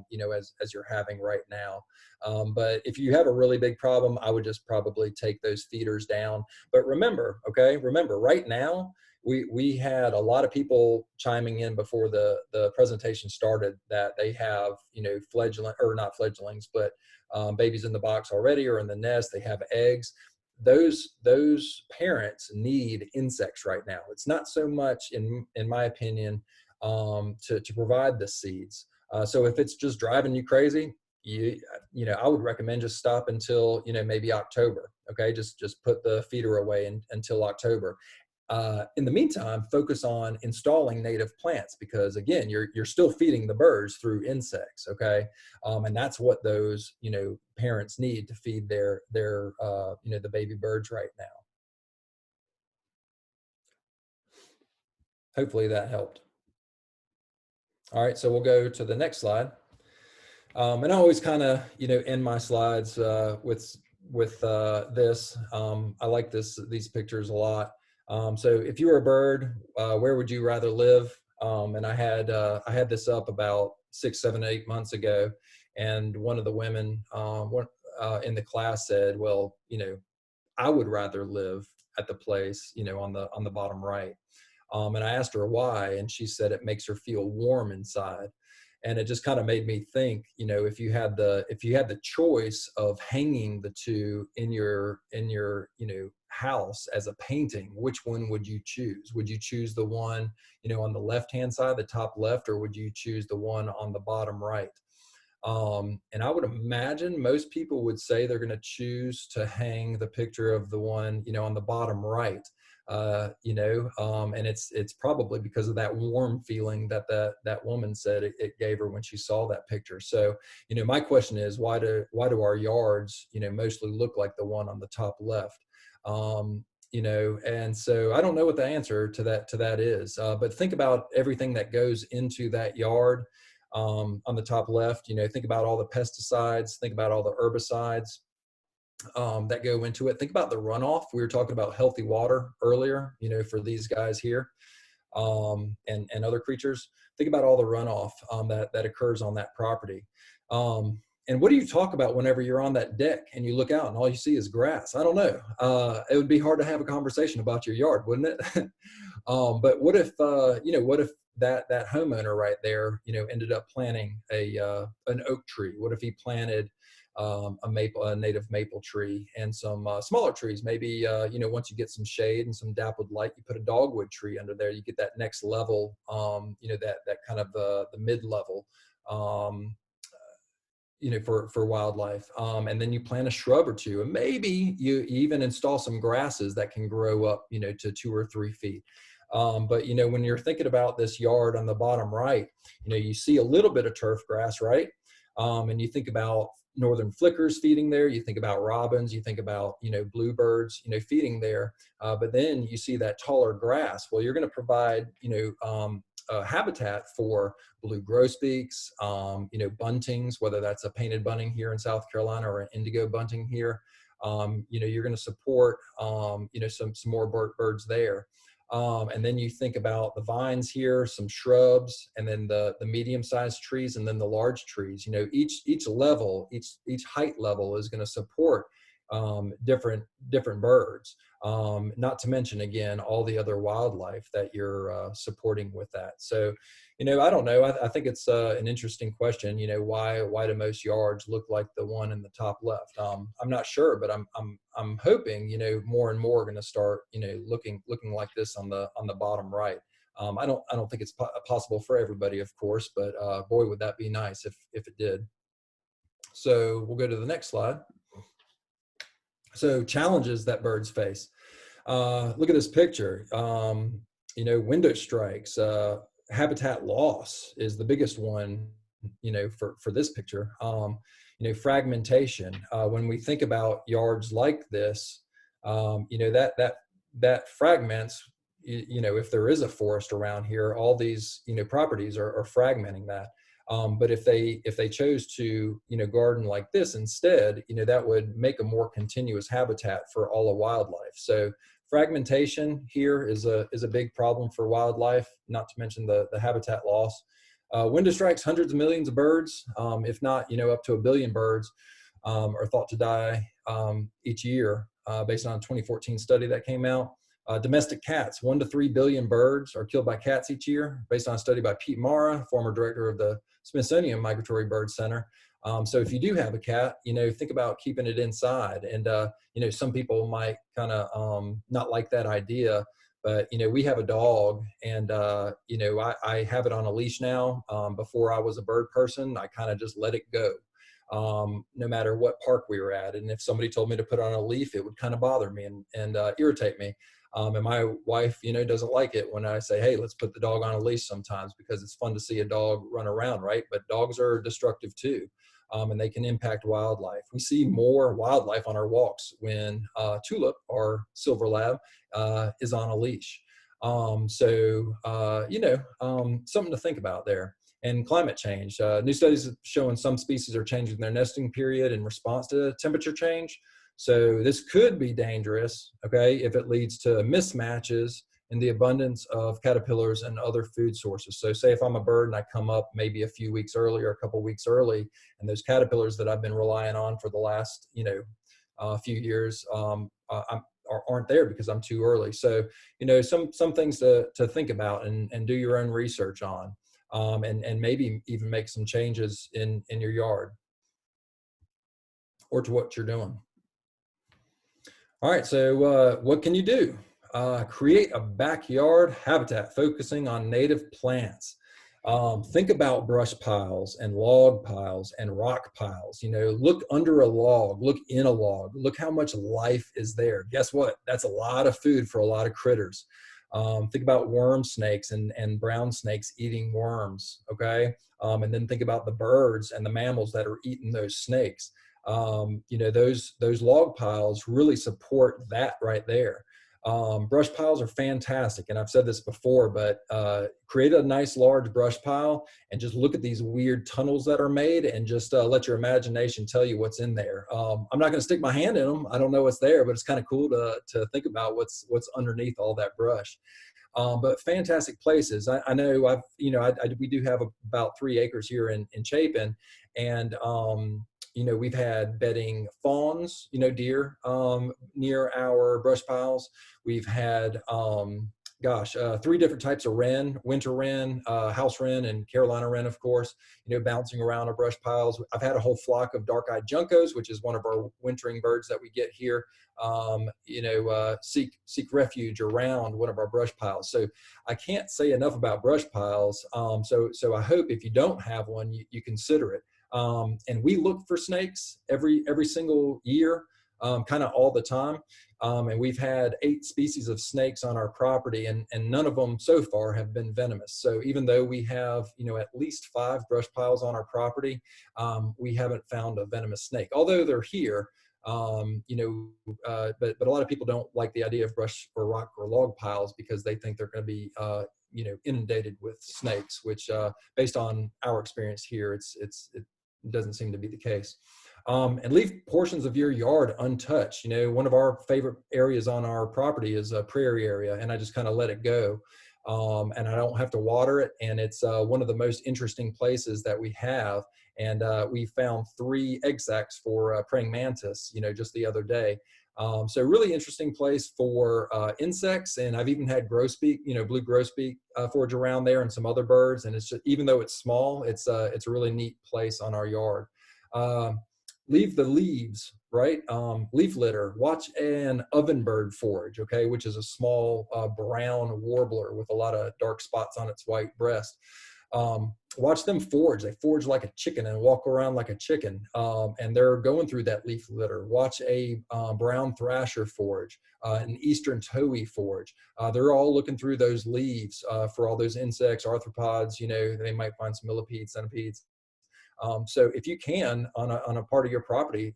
you know, as you're having right now. But if you have a really big problem, I would just probably take those feeders down. But remember, okay, remember right now, we had a lot of people chiming in before the presentation started that they have, you know, not fledglings, but babies in the box already or in the nest, they have eggs. Those parents need insects right now. It's not so much, in my opinion, to provide the seeds. So if it's just driving you crazy, you know, I would recommend just stop until, you know, maybe October. Okay, just put the feeder away until October. In the meantime, focus on installing native plants, because again, you're still feeding the birds through insects, okay? And that's what those, you know, parents need to feed their you know, the baby birds right now. Hopefully that helped. All right, so we'll go to the next slide. And I always kind of, you know, end my slides with this. I like these pictures a lot. So if you were a bird, where would you rather live? And I had this up about 6, 7, 8 months ago, and one of the women in the class said, well, you know, I would rather live at the place, you know, on the bottom right. And I asked her why, and she said it makes her feel warm inside. And it just kind of made me think, you know, if you had the choice of hanging the two in your you know, house as a painting, which one would you choose? Would you choose the one, you know, on the left hand side, the top left, or would you choose the one on the bottom right? And I would imagine most people would say they're going to choose to hang the picture of the one, you know, on the bottom right. You know, and it's probably because of that warm feeling that that woman said it gave her when she saw that picture. So, you know, my question is, why do our yards, you know, mostly look like the one on the top left? You know, and so I don't know what the answer to that is, but think about everything that goes into that yard. On the top left, you know, think about all the pesticides, think about all the herbicides that go into it. Think about the runoff. We were talking about healthy water earlier, you know, for these guys here and other creatures. Think about all the runoff that occurs on that property. And what do you talk about whenever you're on that deck and you look out and all you see is grass? I don't know. It would be hard to have a conversation about your yard, wouldn't it? But what if, you know, what if that homeowner right there, you know, ended up planting an oak tree? What if he planted a native maple tree and some smaller trees? Maybe, you know, once you get some shade and some dappled light, you put a dogwood tree under there. You get that next level, you know, that kind of the mid-level, you know, for wildlife. And then you plant a shrub or two, and maybe you even install some grasses that can grow up, you know, to 2 or 3 feet. But, you know, when you're thinking about this yard on the bottom right, you know, you see a little bit of turf grass, right? And you think about northern flickers feeding there. You think about robins, you think about, you know, bluebirds, you know, feeding there. But then you see that taller grass. Well, you're going to provide, you know, habitat for blue grosbeaks, you know, buntings, whether that's a painted bunting here in South Carolina or an indigo bunting here. You know, you're going to support, you know, some more birds there. And then you think about the vines here, some shrubs, and then the medium-sized trees, and then the large trees. You know, each level, each height level is going to support different birds. Not to mention, again, all the other wildlife that you're supporting with that. So, I don't know. I think it's an interesting question. Why do most yards look like the one in the top left? I'm not sure, but I'm hoping, more and more are going to start, looking like this on the bottom right. I don't think it's possible for everybody, of course, but boy, would that be nice if it did. So we'll go to the next slide. So challenges that birds face. Look at this picture. Window strikes, habitat loss is the biggest one, for this picture. Fragmentation. When we think about yards like this, that fragments, if there is a forest around here, all these, properties are fragmenting that. But if they chose to, garden like this instead, that would make a more continuous habitat for all of wildlife. So fragmentation here is a big problem for wildlife, not to mention the habitat loss. Window strikes, hundreds of millions of birds, if not, up to 1 billion birds are thought to die each year, based on a 2014 study that came out. Domestic cats, 1 to 3 billion birds are killed by cats each year, based on a study by Pete Mara, former director of the Smithsonian Migratory Bird Center. So if you do have a cat, think about keeping it inside. And, some people might kind of not like that idea, but, we have a dog and, I have it on a leash now. Before I was a bird person, I kind of just let it go. No matter what park we were at. And if somebody told me to put on a leaf, it would kind of bother me and irritate me. And my wife, doesn't like it when I say, hey, let's put the dog on a leash sometimes, because it's fun to see a dog run around, right? But dogs are destructive too, and they can impact wildlife. We see more wildlife on our walks when Tulip, our silver lab, is on a leash. Something to think about there. And climate change. New studies showing some species are changing their nesting period in response to temperature change. So this could be dangerous, okay, if it leads to mismatches in the abundance of caterpillars and other food sources. So say if I'm a bird and I come up maybe a few weeks early or a couple weeks early, and those caterpillars that I've been relying on for the last, few years aren't there because I'm too early. So, some things to think about and do your own research on. And maybe even make some changes in your yard or to what you're doing. All right, so what can you do? Create a backyard habitat focusing on native plants. Think about brush piles and log piles and rock piles. Look under a log, look in a log, look how much life is there. Guess what? That's a lot of food for a lot of critters. Think about worm snakes and brown snakes eating worms, okay? And then think about the birds and the mammals that are eating those snakes. Those log piles really support that right there. Brush piles are fantastic, and I've said this before, but create a nice large brush pile and just look at these weird tunnels that are made and just let your imagination tell you what's in there. I'm not going to stick my hand in them. I don't know what's there, but it's kind of cool to think about what's underneath all that brush. But fantastic places. I know we do have about 3 acres here in Chapin, and we've had bedding fawns, deer, near our brush piles. We've had, 3 different types of wren: winter wren, house wren, and Carolina wren, of course, bouncing around our brush piles. I've had a whole flock of dark-eyed juncos, which is one of our wintering birds that we get here, seek refuge around one of our brush piles. So I can't say enough about brush piles. So I hope if you don't have one, you consider it. And we look for snakes every single year, kind of all the time. And we've had 8 species of snakes on our property, and none of them so far have been venomous. So even though we have, at least 5 brush piles on our property, we haven't found a venomous snake, although they're here. But a lot of people don't like the idea of brush or rock or log piles because they think they're going to be, inundated with snakes, which, based on our experience here, it doesn't seem to be the case. And leave portions of your yard untouched. One of our favorite areas on our property is a prairie area, and I just kind of let it go. And I don't have to water it. And it's one of the most interesting places that we have. And we found 3 egg sacs for praying mantis, just the other day. So really interesting place for insects, and I've even had grosbeak, blue grosbeak forage around there, and some other birds. And it's just, even though it's small, it's a really neat place on our yard. Leave the leaves, right? Leaf litter. Watch an ovenbird forage, okay, which is a small brown warbler with a lot of dark spots on its white breast. Watch them forage. They forage like a chicken and walk around like a chicken, and they're going through that leaf litter. Watch a brown thrasher forage, an eastern towhee forage. They're all looking through those leaves for all those insects, arthropods. They might find some millipedes, centipedes. So if you can, on a part of your property,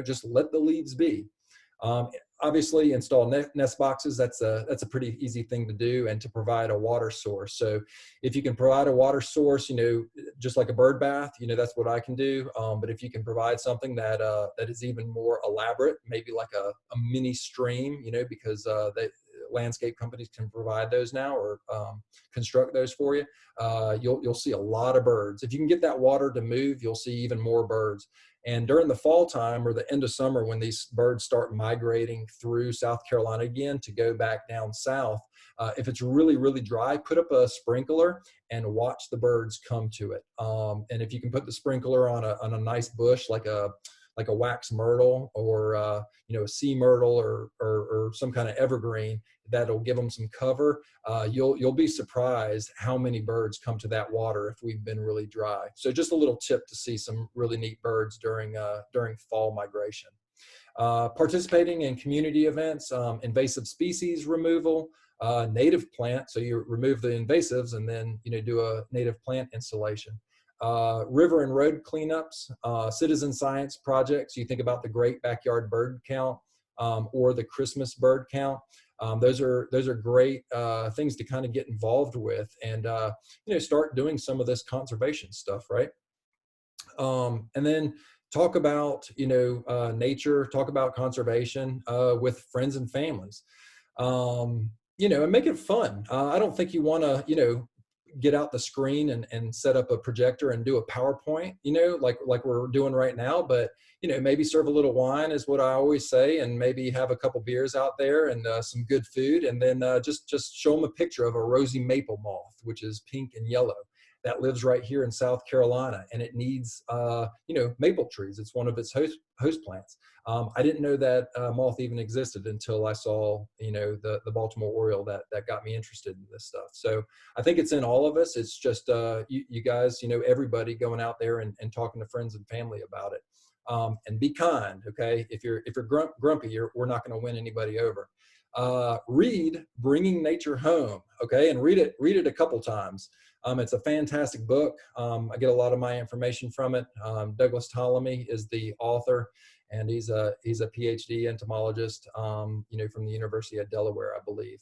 just let the leaves be. Obviously, install nest boxes. That's a pretty easy thing to do, and to provide a water source. So if you can provide a water source, just like a bird bath, that's what I can do. But if you can provide something that is even more elaborate, maybe like a mini stream, because landscape companies can provide those now, or construct those for you. You'll see a lot of birds. If you can get that water to move, you'll see even more birds. And during the fall time or the end of summer, when these birds start migrating through South Carolina again to go back down south, if it's really, really dry, put up a sprinkler and watch the birds come to it. And if you can put the sprinkler on a nice bush, like a wax myrtle, or a sea myrtle, or some kind of evergreen, that'll give them some cover. You'll be surprised how many birds come to that water if we've been really dry. So just a little tip to see some really neat birds during fall migration. Participating in community events, invasive species removal, native plant. So you remove the invasives and then do a native plant installation. River and road cleanups, citizen science projects. You think about the Great Backyard Bird Count, or the Christmas Bird Count. Those are great things to kind of get involved with, and start doing some of this conservation stuff, right? And then talk about nature, talk about conservation with friends and families, and make it fun. I don't think you want to get out the screen and set up a projector and do a PowerPoint, like we're doing right now, but maybe serve a little wine is what I always say, and maybe have a couple beers out there, and some good food, and then just show them a picture of a rosy maple moth, which is pink and yellow, that lives right here in South Carolina, and it needs maple trees. It's one of its host plants. I didn't know that moth even existed until I saw the Baltimore Oriole that got me interested in this stuff. So I think it's in all of us. It's just you guys, everybody going out there and talking to friends and family about it. And be kind, okay? If you're grumpy, we're not going to win anybody over. Read Bringing Nature Home, okay? And read it a couple times. It's a fantastic book. I get a lot of my information from it. Douglas Ptolemy is the author, and he's a PhD entomologist, from the University of Delaware, I believe.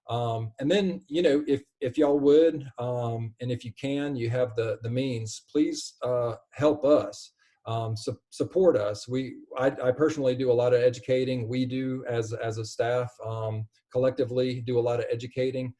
And then, if y'all would, and if you can, you have the means, please help us. Support us. I personally do a lot of educating. We do as a staff, collectively do a lot of educating.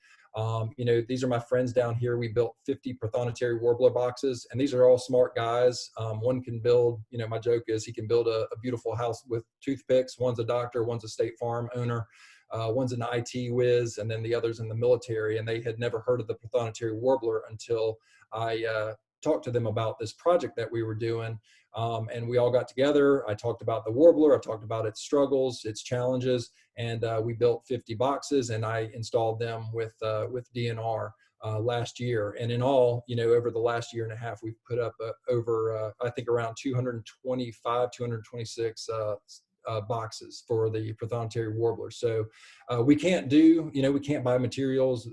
These are my friends down here. We built 50 prothonotary warbler boxes, and these are all smart guys. One can build, my joke is he can build a beautiful house with toothpicks. One's a doctor, one's a State Farm owner, one's an IT whiz, and then the other's in the military. And they had never heard of the prothonotary warbler until I talked to them about this project that we were doing. And we all got together. I talked about the warbler. I talked about its struggles, its challenges, and we built 50 boxes, and I installed them with DNR last year. And in all, over the last year and a half, we've put up over, I think, around 225, 226 boxes for the prothonotary warbler. So we can't buy materials.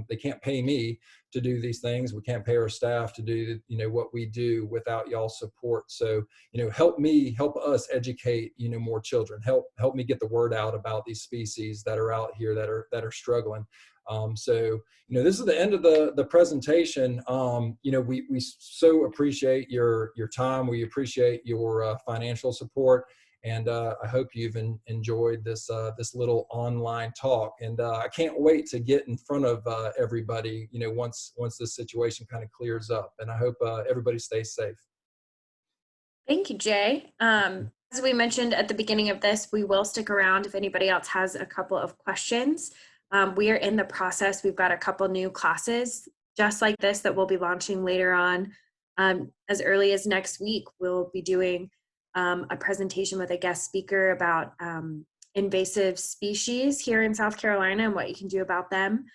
They can't pay me to do these things. We can't pay our staff to do, what we do without y'all's support. So, help us educate, more children. Help me get the word out about these species that are out here that are struggling. So, this is the end of the presentation. We so appreciate your time. We appreciate your financial support. And I hope you've enjoyed this little online talk. And I can't wait to get in front of everybody, once this situation kind of clears up. And I hope everybody stays safe. Thank you, Jay. As As we mentioned at the beginning of this, we will stick around if anybody else has a couple of questions. We are in the process. We've got a couple new classes just like this that we'll be launching later on. As early as next week, we'll be doing a presentation with a guest speaker about invasive species here in South Carolina and what you can do about them.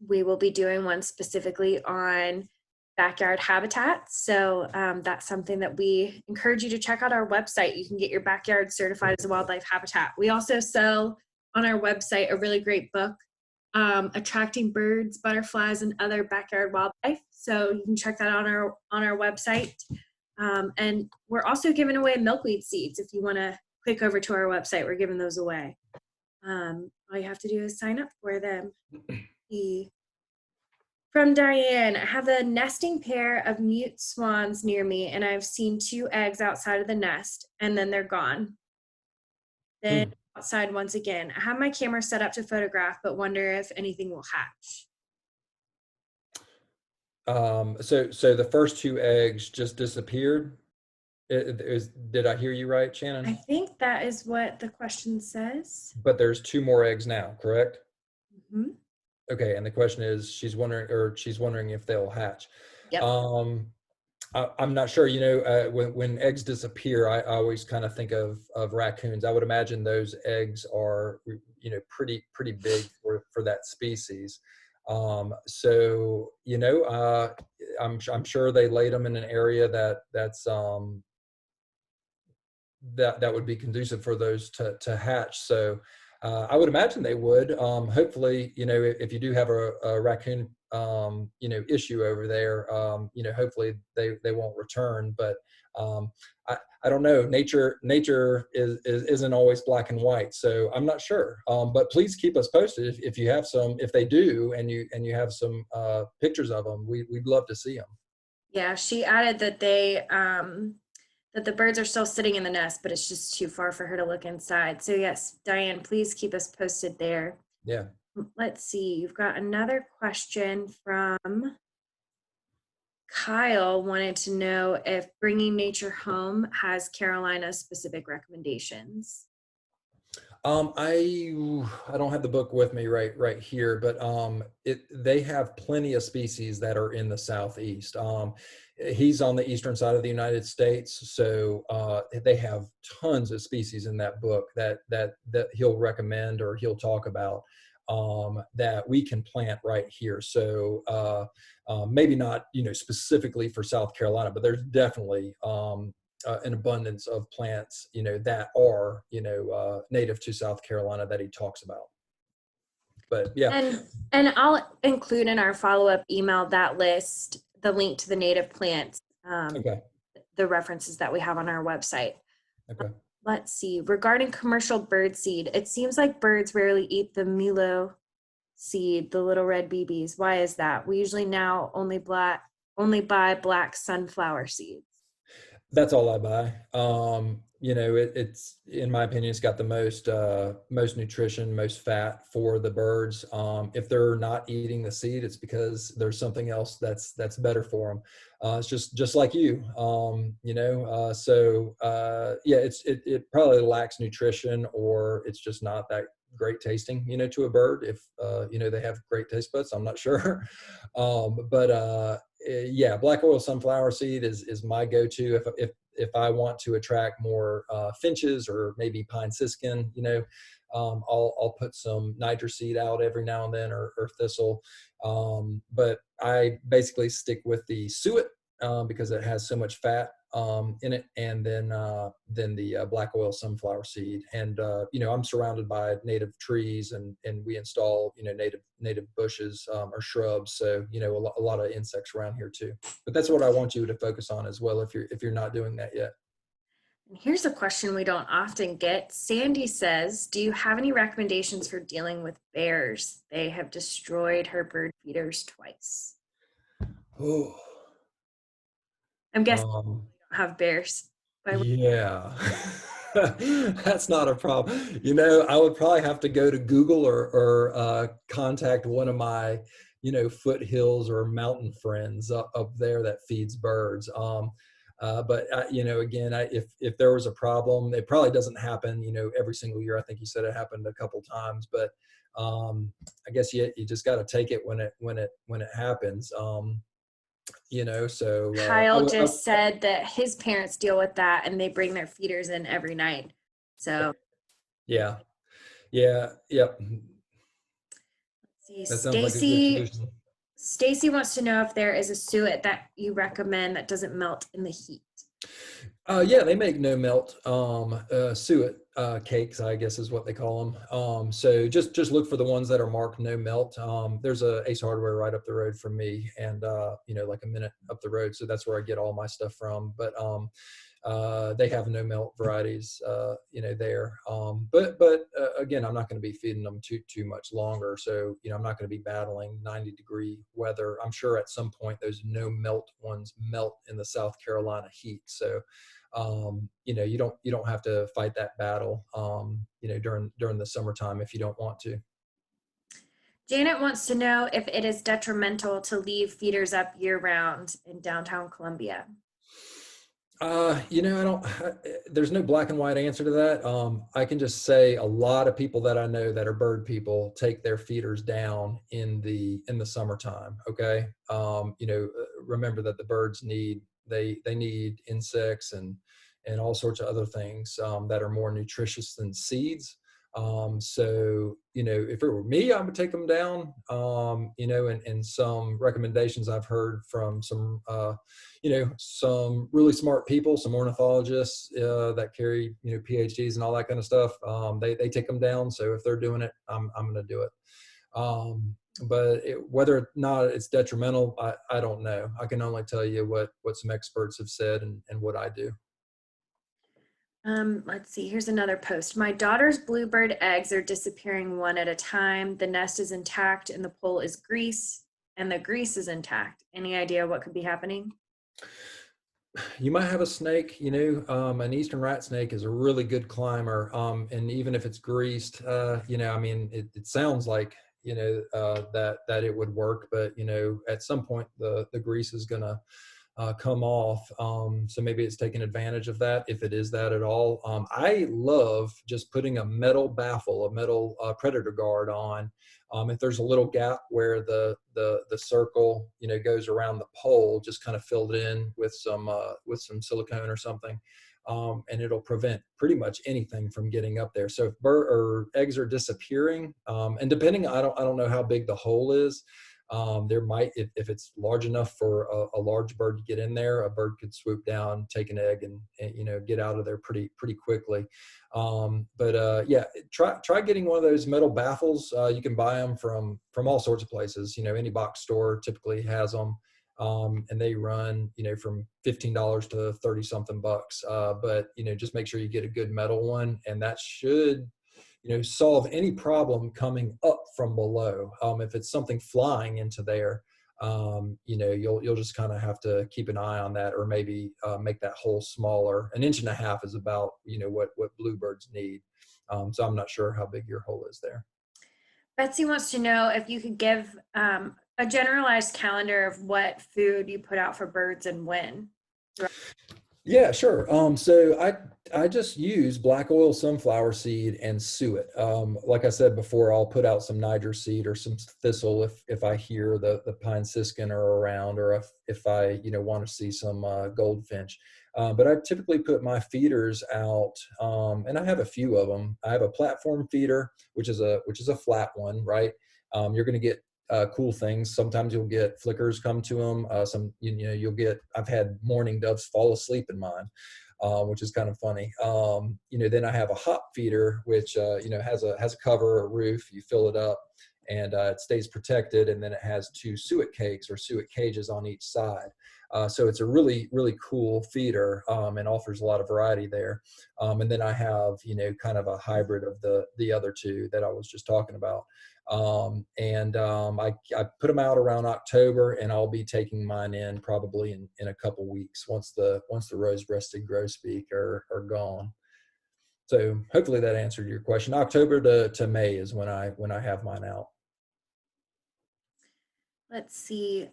We will be doing one specifically on backyard habitats. So that's something that we encourage you to check out our website. You can get your backyard certified as a wildlife habitat. We also sell on our website a really great book, Attracting Birds, Butterflies, and Other Backyard Wildlife. So you can check that on our website. And we're also giving away milkweed seeds. If you want to click over to our website, we're giving those away. All you have to do is sign up for them. From Diane, I have a nesting pair of mute swans near me, and I've seen 2 eggs outside of the nest, and then they're gone. Then outside once again. I have my camera set up to photograph, but wonder if anything will hatch. So the first 2 eggs just disappeared. Did I hear you right, Shannon? I think that is what the question says. But there's 2 more eggs now, correct? Mm-hmm. Okay, and the question is, she's wondering if they'll hatch. Yep. I'm not sure. You know, when eggs disappear, I always kind of think of raccoons. I would imagine those eggs are, you know, pretty big for that species. So you know, I'm sure they laid them in an area that's that would be conducive for those to hatch. So I would imagine they would. Hopefully, you know, if you do have a raccoon, you know, issue over there, you know, hopefully they won't return. But I don't know. Nature isn't always black and white, so I'm not sure. But please keep us posted if you have some. If they do, and you have some pictures of them, we'd love to see them. Yeah, she added that that the birds are still sitting in the nest, but it's just too far for her to look inside. So yes, Diane, please keep us posted there. Yeah. Let's see. You've got another question from Kyle. Wanted to know if Bringing Nature Home has Carolina specific recommendations. I don't have the book with me right here, but they have plenty of species that are in the Southeast. He's on the eastern side of the United States, so they have tons of species in that book that he'll recommend or he'll talk about that we can plant right here. So maybe not, you know, specifically for South Carolina, but there's definitely an abundance of plants, you know, that are, you know, native to South Carolina that he talks about. But yeah. And I'll include in our follow-up email that list, the link to the native plants, Okay. the references that we have on our website. Okay. Let's see. Regarding commercial bird seed, it seems like birds rarely eat the Milo seed, the little red BBs. Why is that? We usually now only buy black sunflower seeds. That's all I buy. You know, it's in my opinion, it's got the most nutrition, most fat for the birds. If they're not eating the seed, it's because there's something else that's better for them. It's just like you, you know. Yeah, it probably lacks nutrition, or it's just not that great tasting, you know, to a bird. If you know, they have great taste buds, I'm not sure. Yeah, black oil sunflower seed is my go-to if I want to attract more finches or maybe pine siskin. You know, I'll put some Niger seed out every now and then, or thistle. But I basically stick with the suet because it has so much fat in it, and then the black oil sunflower seed. And you know, I'm surrounded by native trees, and we install, you know, native bushes or shrubs. So you know, a lot of insects around here too. But that's what I want you to focus on as well if you're not doing that yet. And here's a question we don't often get. Sandy says, do you have any recommendations for dealing with bears? They have destroyed her bird feeders twice. Oh. I'm guessing you don't have bears. Yeah, that's not a problem. You know, I would probably have to go to Google or contact one of my, you know, foothills or mountain friends up there that feeds birds. You know, again, if there was a problem, it probably doesn't happen, you know, every single year. I think you said it happened a couple times, but I guess you just got to take it when it happens. You know, so Kyle just said that his parents deal with that and they bring their feeders in every night. So yeah, yeah, yep. see, That sounds like a good solution. Stacy wants to know if there is a suet that you recommend that doesn't melt in the heat. Yeah, they make no melt suet cakes, I guess is what they call them. So just look for the ones that are marked no melt. There's a Ace Hardware right up the road from me, and you know, like a minute up the road. So that's where I get all my stuff from. But they have no melt varieties, you know, there. But again, I'm not going to be feeding them too much longer. So, you know, I'm not going to be battling 90-degree weather. I'm sure at some point those no melt ones melt in the South Carolina heat. So, you know, you don't have to fight that battle, you know, during the summertime if you don't want to. Janet wants to know if it is detrimental to leave feeders up year round in downtown Columbia. You know, there's no black and white answer to that. I can just say a lot of people that I know that are bird people take their feeders down in the summertime. Okay. You know, remember that the birds they need insects and all sorts of other things, that are more nutritious than seeds. So, you know, if it were me, I would take them down. You know, and some recommendations I've heard from some, you know, some really smart people, some ornithologists that carry, you know, PhDs and all that kind of stuff. They take them down. So if they're doing it, I'm going to do it. Whether or not it's detrimental, I don't know. I can only tell you what some experts have said and what I do. Let's see, here's another post. My daughter's bluebird eggs are disappearing one at a time. The nest is intact and the pole is grease and the grease is intact. Any idea what could be happening? You might have a snake, you know, an eastern rat snake is a really good climber. And even if it's greased, you know, I mean, it sounds like, you know, that it would work, but, you know, at some point the grease is going to come off. So maybe it's taking advantage of that, if it is that at all. I love just putting a metal baffle, a metal predator guard on. If there's a little gap where the circle, you know, goes around the pole, just kind of filled in with some silicone or something. And it'll prevent pretty much anything from getting up there. So if eggs are disappearing, and depending, I don't know how big the hole is. There might, if it's large enough for a large bird to get in there, a bird could swoop down, take an egg, and you know, get out of there pretty quickly. Yeah, try getting one of those metal baffles. You can buy them from all sorts of places. You know, any box store typically has them, and they run, you know, from $15 to 30 something bucks. But you know, just make sure you get a good metal one, and that should, you know, solve any problem coming up from below. If it's something flying into there, you know, you'll just kind of have to keep an eye on that, or maybe make that hole smaller. 1.5 inches is about, you know, what bluebirds need. So I'm not sure how big your hole is there. Betsy wants to know if you could give a generalized calendar of what food you put out for birds and when. Yeah, sure. So I just use black oil sunflower seed and suet. Like I said before, I'll put out some Niger seed or some thistle if I hear the pine siskin are around, or if I, you know, want to see some goldfinch. But I typically put my feeders out, and I have a few of them. I have a platform feeder, which is a flat one, right? You're going to get cool things. Sometimes you'll get flickers come to them. You know, you'll get, I've had mourning doves fall asleep in mine, which is kind of funny. You know, then I have a hop feeder, which, you know, has a cover or roof. You fill it up and it stays protected. And then it has 2 suet cakes or suet cages on each side. So it's a really cool feeder, and offers a lot of variety there. And then I have, you know, kind of a hybrid of the other 2 that I was just talking about. I put them out around October, and I'll be taking mine in probably in a couple weeks once the rose-breasted grosbeak are gone. So hopefully that answered your question. October to May is when I have mine out. Let's see.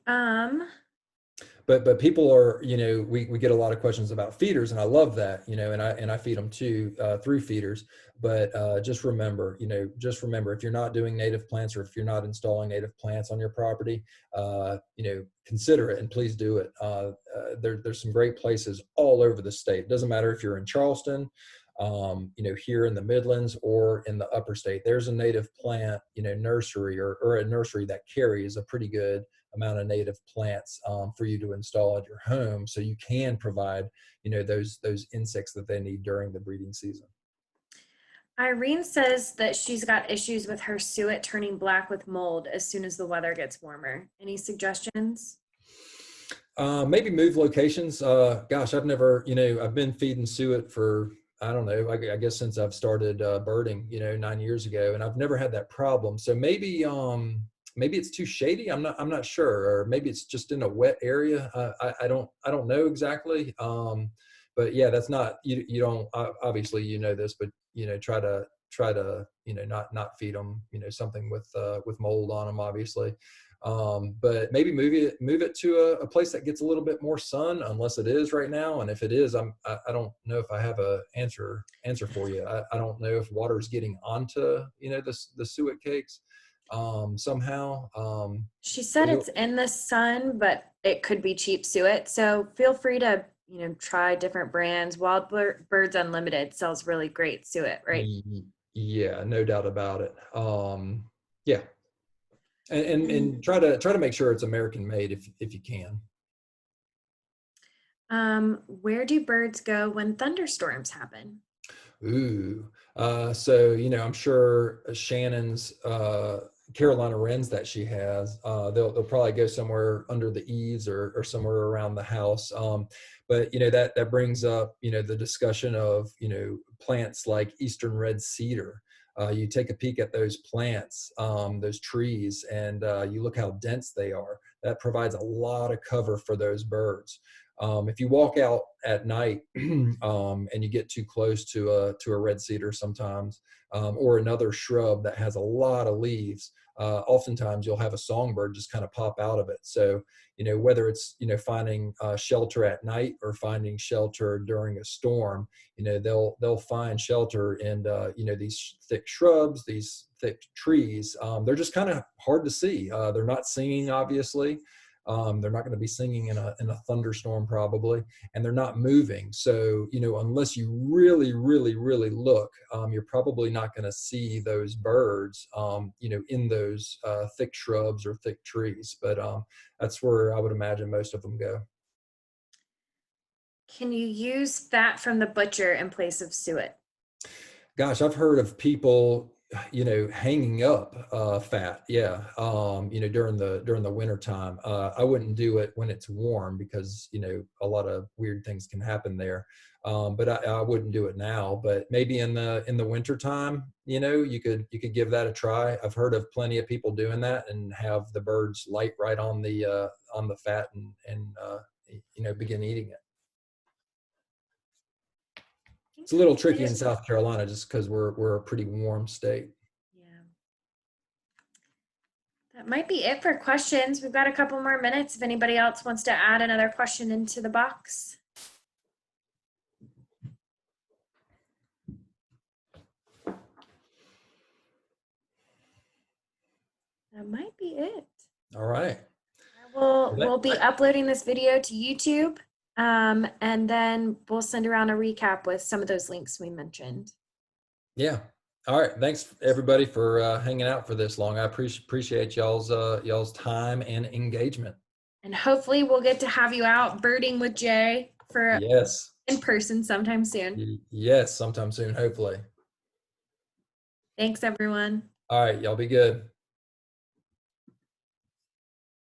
but people are, we get a lot of questions about feeders, and I love that, and I feed them too, through feeders. But just remember, if you're not doing native plants, or if you're not installing native plants on your property, consider it, and please do it. There's some great places all over the state. It doesn't matter if you're in Charleston, here in the Midlands or in the upper state. There's a native plant, nursery, or a nursery that carries a pretty good amount of native plants for you to install at your home, so you can provide, those insects that they need during the breeding season. Irene says that she's got issues with her suet turning black with mold as soon as the weather gets warmer. Any suggestions? Maybe move locations. Gosh, I've never, I've been feeding suet for, I don't know, I guess since I've started birding, 9 years ago, and I've never had that problem. So maybe it's too shady. I'm not sure, or maybe it's just in a wet area. I don't know exactly. But yeah, that's not, you don't, obviously, this, but try to not feed them, something with mold on them, obviously. But maybe move it to a place that gets a little bit more sun, unless it is right now. And if it is, I don't know if I have a answer for you. I don't know if water is getting onto, the suet cakes somehow. She said it's in the sun, but it could be cheap suet. So feel free to, try different brands. Wild Birds Unlimited sells really great suet, right? Yeah, no doubt about it. Yeah. And try to make sure it's American made if you can. Where do birds go when thunderstorms happen? Ooh, so I'm sure Shannon's Carolina wrens that she has, they'll probably go somewhere under the eaves or somewhere around the house. But that brings up the discussion of plants like eastern red cedar. You take a peek at those plants, those trees, and you look how dense they are. That provides a lot of cover for those birds. If you walk out at night and you get too close to a red cedar sometimes, or another shrub that has a lot of leaves, oftentimes you'll have a songbird just kind of pop out of it. So, whether it's, finding shelter at night or finding shelter during a storm, they'll find shelter in, these thick shrubs, these thick trees. They're just kind of hard to see. They're not singing, obviously. They're not going to be singing in a thunderstorm probably, and they're not moving. So, unless you really, really, really look, you're probably not going to see those birds, in those thick shrubs or thick trees. But that's where I would imagine most of them go. Can you use fat from the butcher in place of suet? Gosh, I've heard of people, hanging up fat. Yeah. During the winter time. I wouldn't do it when it's warm because, a lot of weird things can happen there. But I wouldn't do it now, but maybe in the winter time, you could give that a try. I've heard of plenty of people doing that and have the birds light right on the fat and begin eating it. It's a little tricky in South Carolina just because we're a pretty warm state. Yeah. That might be it for questions. We've got a couple more minutes if anybody else wants to add another question into the box. That might be it. All right. We'll be uploading this video to YouTube. And then we'll send around a recap with some of those links we mentioned. Yeah. All right. Thanks everybody for hanging out for this long. I appreciate y'all's time and engagement. And hopefully we'll get to have you out birding with Jay for yes in person sometime soon. Yes, sometime soon, hopefully. Thanks everyone. All right. Y'all be good.